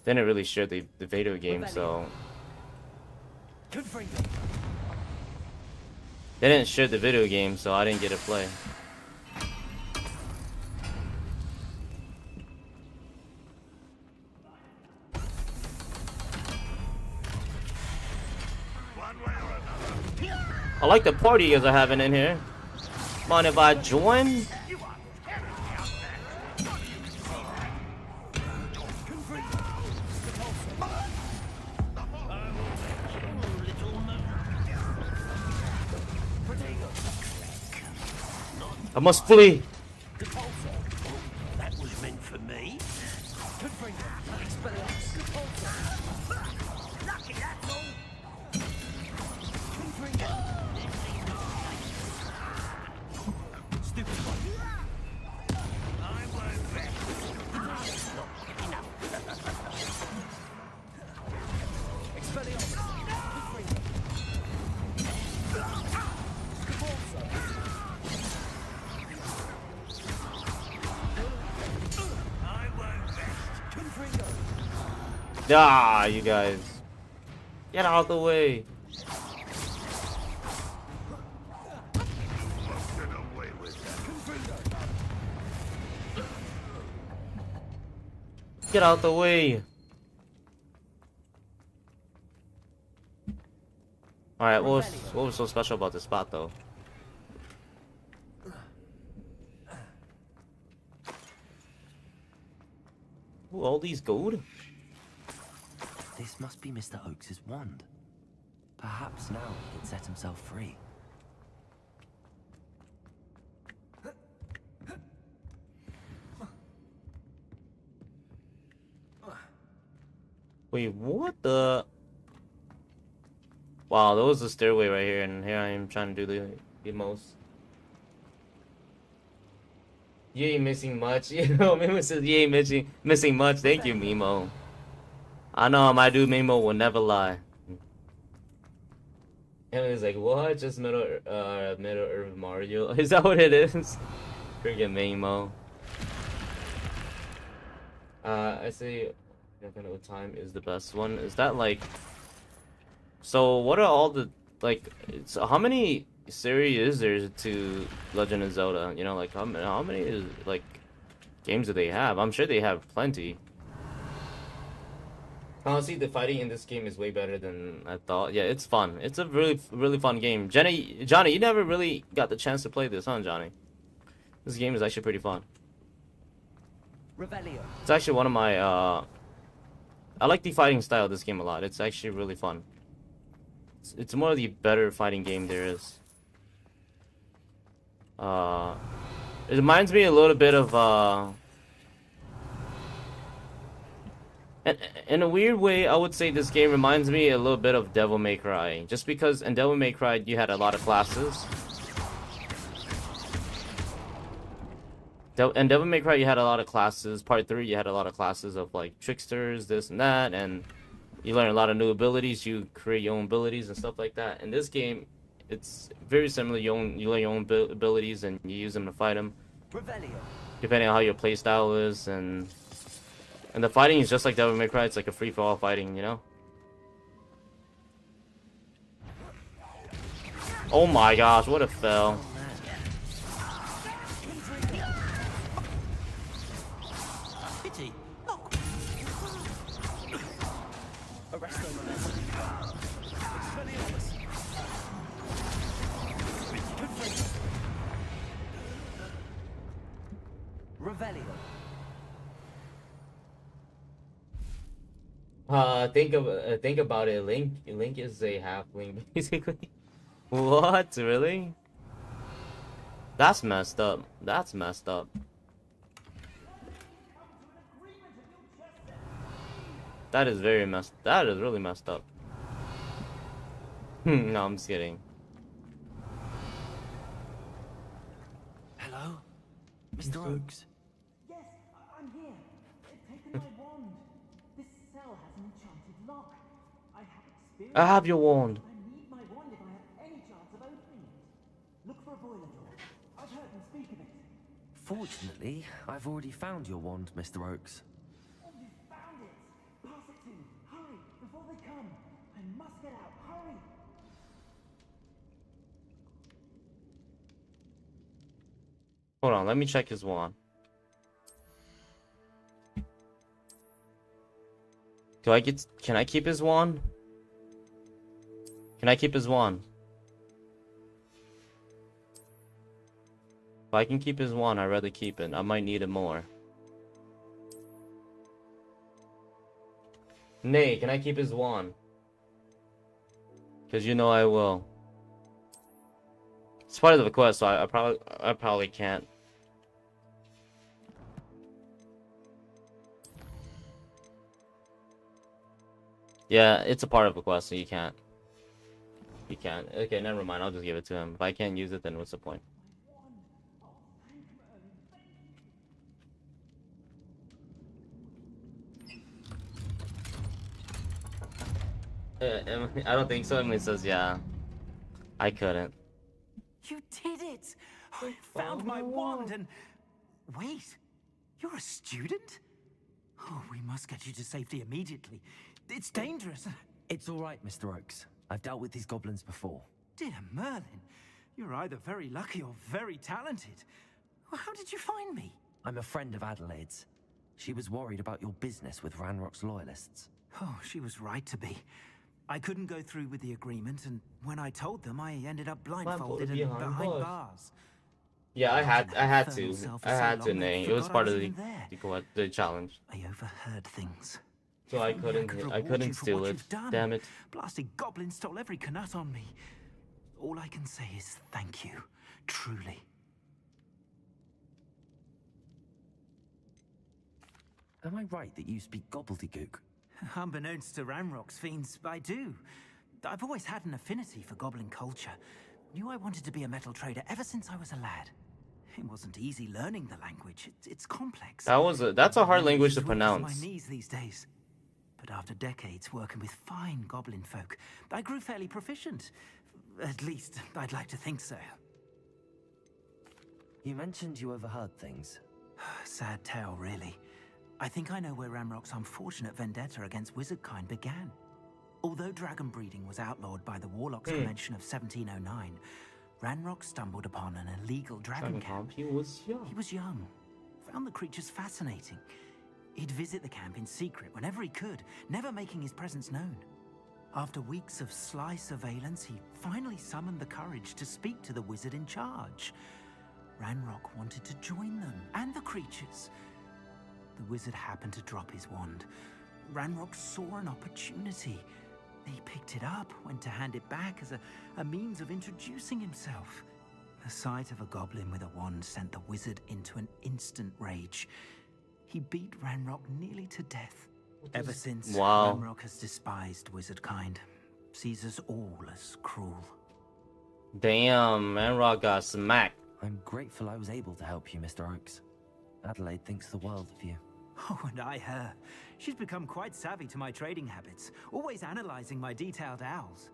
really share the video game, so they didn't share the video game, so I didn't get to play. I like the party you guys are having in here. Mind if I join? I must flee. That was meant for me. Lucky, that's all. Stupid one. I won't rest. Not enough. Expelliarmus. Ah, you guys. Get out of the way. Get out the way. Alright, what was so special about this spot though? Ooh, all these gold? This must be Mr. Oakes's wand. Perhaps now he can set himself free. Wait, what the? Wow, there was a stairway right here, and here I am trying to do the most. You ain't missing much. You know, Mimo says you ain't missing much. Thank you, Mimo. I know my dude Mimo will never lie. And it's like, what? Just Middle Earth Mario? Is that what it is? Freaking Mimo. I say, what time is the best one? Is that like? So what are all the like? So how many series is there to Legend of Zelda? You know, like how many is like games do they have? I'm sure they have plenty. Honestly, the fighting in this game is way better than I thought. Yeah, it's fun. It's a really fun game. Johnny, you never really got the chance to play this, huh, Johnny? This game is actually pretty fun. Revelio. It's actually one of my I like the fighting style of this game a lot. It's actually really fun. It's more of the better fighting game there is. It reminds me a little bit of in a weird way, I would say this game reminds me a little bit of Devil May Cry. Just because in Devil May Cry you had a lot of classes. In Devil May Cry you had a lot of classes. Part 3 you had a lot of classes of like tricksters, this and that, and you learn a lot of new abilities. You create your own abilities and stuff like that. In this game, it's very similar. You learn your own abilities and you use them to fight them. Revelio. Depending on how your playstyle is, and the fighting is just like Devil May Cry. It's like a free-for-all fighting, you know? Oh my gosh, what a fail. Pity. Revelio. Think about it. Link is a halfling, basically. What? Really? That's messed up. That's messed up. That is very messed. That is really messed up. No, I'm just kidding. Hello, Mr. Oaks. Yes, I'm here. Take my wand. This cell has an enchanted lock. I have experience. I have your wand. I need my wand if I have any chance of opening it. Look for a boiler door. I've heard them speak of it. Fortunately, I've already found your wand, Mr. Oaks. Oh, you found it. Pass it to me. Hurry, before they come. I must get out. Hurry. Hold on, let me check his wand. Can I keep his wand? Can I keep his wand? If I can keep his wand, I'd rather keep it. I might need it more. Nay, can I keep his wand? Because you know I will. It's part of the quest, so I probably can't. Yeah, it's a part of the quest, so you can't. You can't. Okay, never mind. I'll just give it to him. If I can't use it, then what's the point? I don't think so. Emily says, yeah. I couldn't. You did it! I found my wand and... Wait, you're a student? Oh, we must get you to safety immediately. It's dangerous. It's all right, Mr. Oaks. I've dealt with these goblins before. Dear Merlin, you're either very lucky or very talented. Well, how did you find me? I'm a friend of Adelaide's. She was worried about your business with Ranrock's loyalists. Oh, she was right to be. I couldn't go through with the agreement, and when I told them, I ended up blindfolded and behind bars. Yeah, I had to, Nay. It was part of the challenge. I overheard things. So I couldn't steal it. Damn it. Blasted goblins stole every Knut on me. All I can say is thank you, truly. Am I right that you speak gobbledygook? Unbeknownst to Ranrock's fiends, I do. I've always had an affinity for goblin culture. Knew I wanted to be a metal trader ever since I was a lad. It wasn't easy learning the language. It's complex. That's a hard language to pronounce. My knees these days. But after decades working with fine goblin folk, I grew fairly proficient. At least, I'd like to think so. You mentioned you overheard things. Sad tale, really. I think I know where Ranrock's unfortunate vendetta against wizardkind began. Although dragon breeding was outlawed by the Warlocks Convention of 1709, Ranrock stumbled upon an illegal dragon camp. He was young. He was young. Found the creatures fascinating. He'd visit the camp in secret whenever he could, never making his presence known. After weeks of sly surveillance, he finally summoned the courage to speak to the wizard in charge. Ranrock wanted to join them and the creatures. the wizard happened to drop his wand. Ranrock saw an opportunity. He picked it up, went to hand it back as a means of introducing himself. The sight of a goblin with a wand sent the wizard into an instant rage. He beat Ranrock nearly to death. Ever since, Wow. Ranrock has despised wizard kind, sees us all as cruel. Damn, Manrock got smacked. I'm grateful I was able to help you, Mr. Oakes. Adelaide thinks the world of you. Oh, and I her. She's become quite savvy to my trading habits, always analyzing my detailed owls.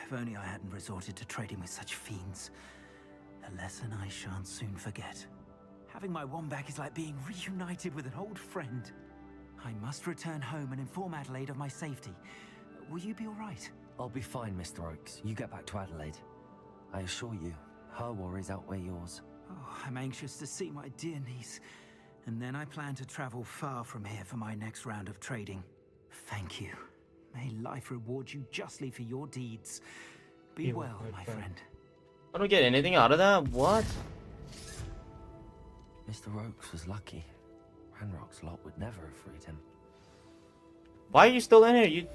If only I hadn't resorted to trading with such fiends. A lesson I shan't soon forget. Having my wand back is like being reunited with an old friend. I must return home and inform Adelaide of my safety. Will you be all right? I'll be fine, Mr. Oakes. You get back to Adelaide. I assure you, her worries outweigh yours. Oh, I'm anxious to see my dear niece. And then I plan to travel far from here for my next round of trading. Thank you. May life reward you justly for your deeds. Be well, my friend. I don't get anything out of that. What? Mr. Oakes was lucky. Ranrock's lot would never have freed him. Why are you still in here? You...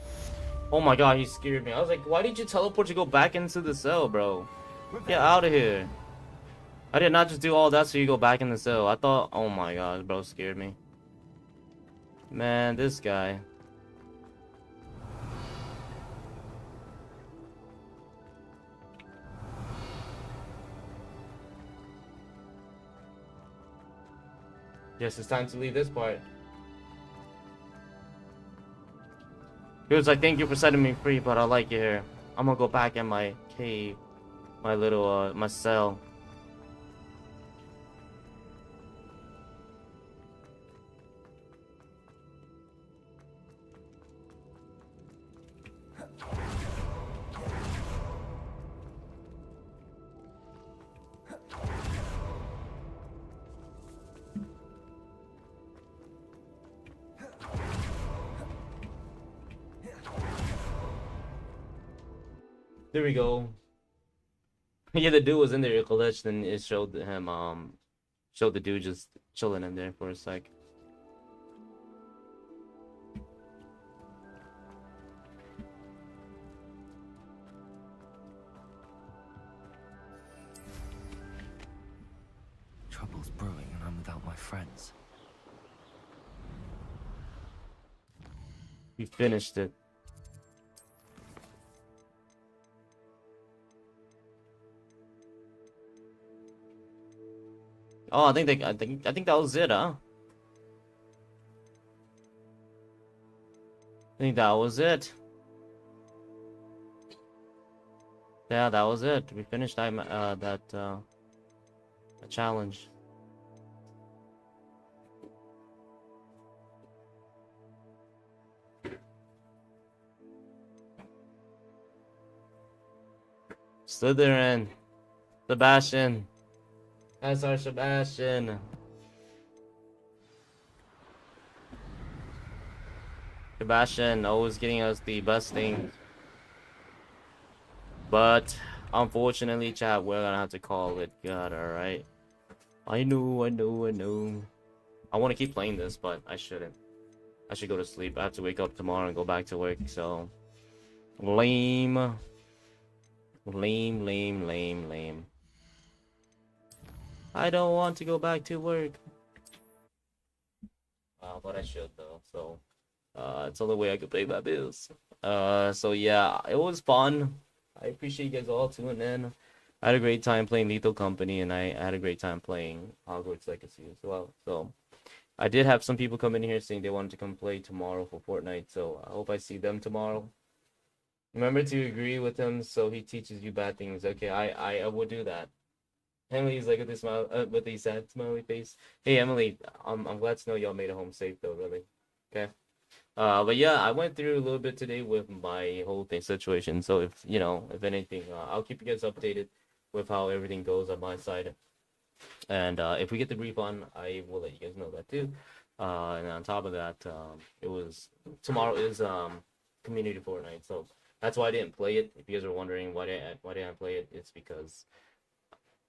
Oh my god, he scared me. I was like, why did you teleport to go back into the cell, bro? Get out of here. I did not just do all that so you go back in the cell. I thought, oh my god, bro, scared me. Man, this guy. Yes, it's time to leave this part. He was like, thank you for setting me free, but I like it here. I'm gonna go back in my cave. My little, my cell. There we go. Yeah, the dude was in there glitched, and it showed him, showed the dude just chilling in there for a sec. Trouble's brewing and I'm without my friends. We finished it. Oh, I think that was it, huh? I think that was it. Yeah, that was it. We finished that challenge. Slytherin. Sebastian. That's our Sebastian. Sebastian always getting us the best thing. But unfortunately, chat, we're gonna have to call it good, alright? I know. I want to keep playing this, but I shouldn't. I should go to sleep. I have to wake up tomorrow and go back to work, so... Lame. Lame. I don't want to go back to work. But I should though, so it's the only way I could pay my bills. So yeah, it was fun. I appreciate you guys all tuning in. I had a great time playing Lethal Company, and I had a great time playing Hogwarts Legacy as well. So I did have some people come in here saying they wanted to come play tomorrow for Fortnite, so I hope I see them tomorrow. Remember to agree with him so he teaches you bad things. Okay, I will do that. Emily's like with this smile, with the sad smiley face. Hey Emily, I'm glad to know y'all made it home safe though, really. Okay. But yeah, I went through a little bit today with my whole thing situation. So if if anything, I'll keep you guys updated with how everything goes on my side. And if we get the refund, I will let you guys know that too. And on top of that, tomorrow is community Fortnite, so that's why I didn't play it. If you guys are wondering why didn't I play it, it's because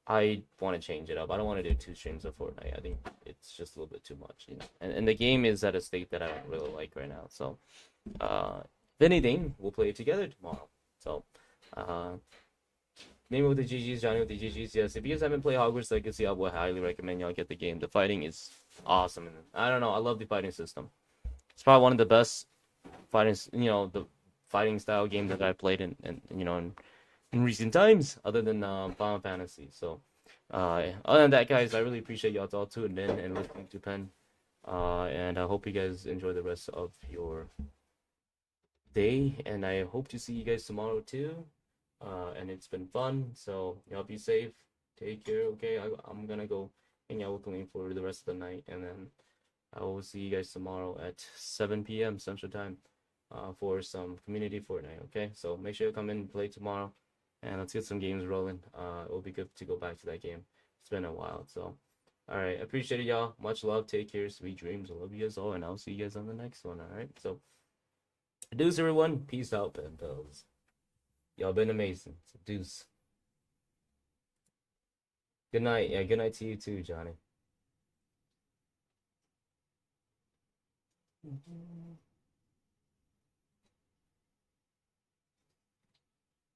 I want to change it up. I don't want to do 2 streams of Fortnite. I think it's just a little bit too much, you know. And the game is at a state that I don't really like right now. So, if anything, we'll play it together tomorrow. So, Name with the GGs, Johnny with the GGs. Yes, if you guys haven't played Hogwarts Legacy, I would highly recommend y'all get the game. The fighting is awesome. And I don't know, I love the fighting system. It's probably one of the best fighting, you know, the fighting style game that I played in you know, in recent times, other than Final Fantasy. So, other than that, guys, I really appreciate y'all all tuning in and listening to Pen. And I hope you guys enjoy the rest of your day. And I hope to see you guys tomorrow too. And it's been fun. So y'all be safe. Take care. Okay, I'm gonna go hang out with Lane for the rest of the night, and then I will see you guys tomorrow at 7 p.m. Central Time. For some community Fortnite, okay? So make sure you come in and play tomorrow, and let's get some games rolling. It will be good to go back to that game. It's been a while, so all right. Appreciate it, y'all. Much love. Take care. Sweet dreams. I love you guys all, and I'll see you guys on the next one. All right. So, deuce, everyone. Peace out, pen pals. Y'all been amazing. So, deuce. Good night. Yeah. Good night to you too, Johnny.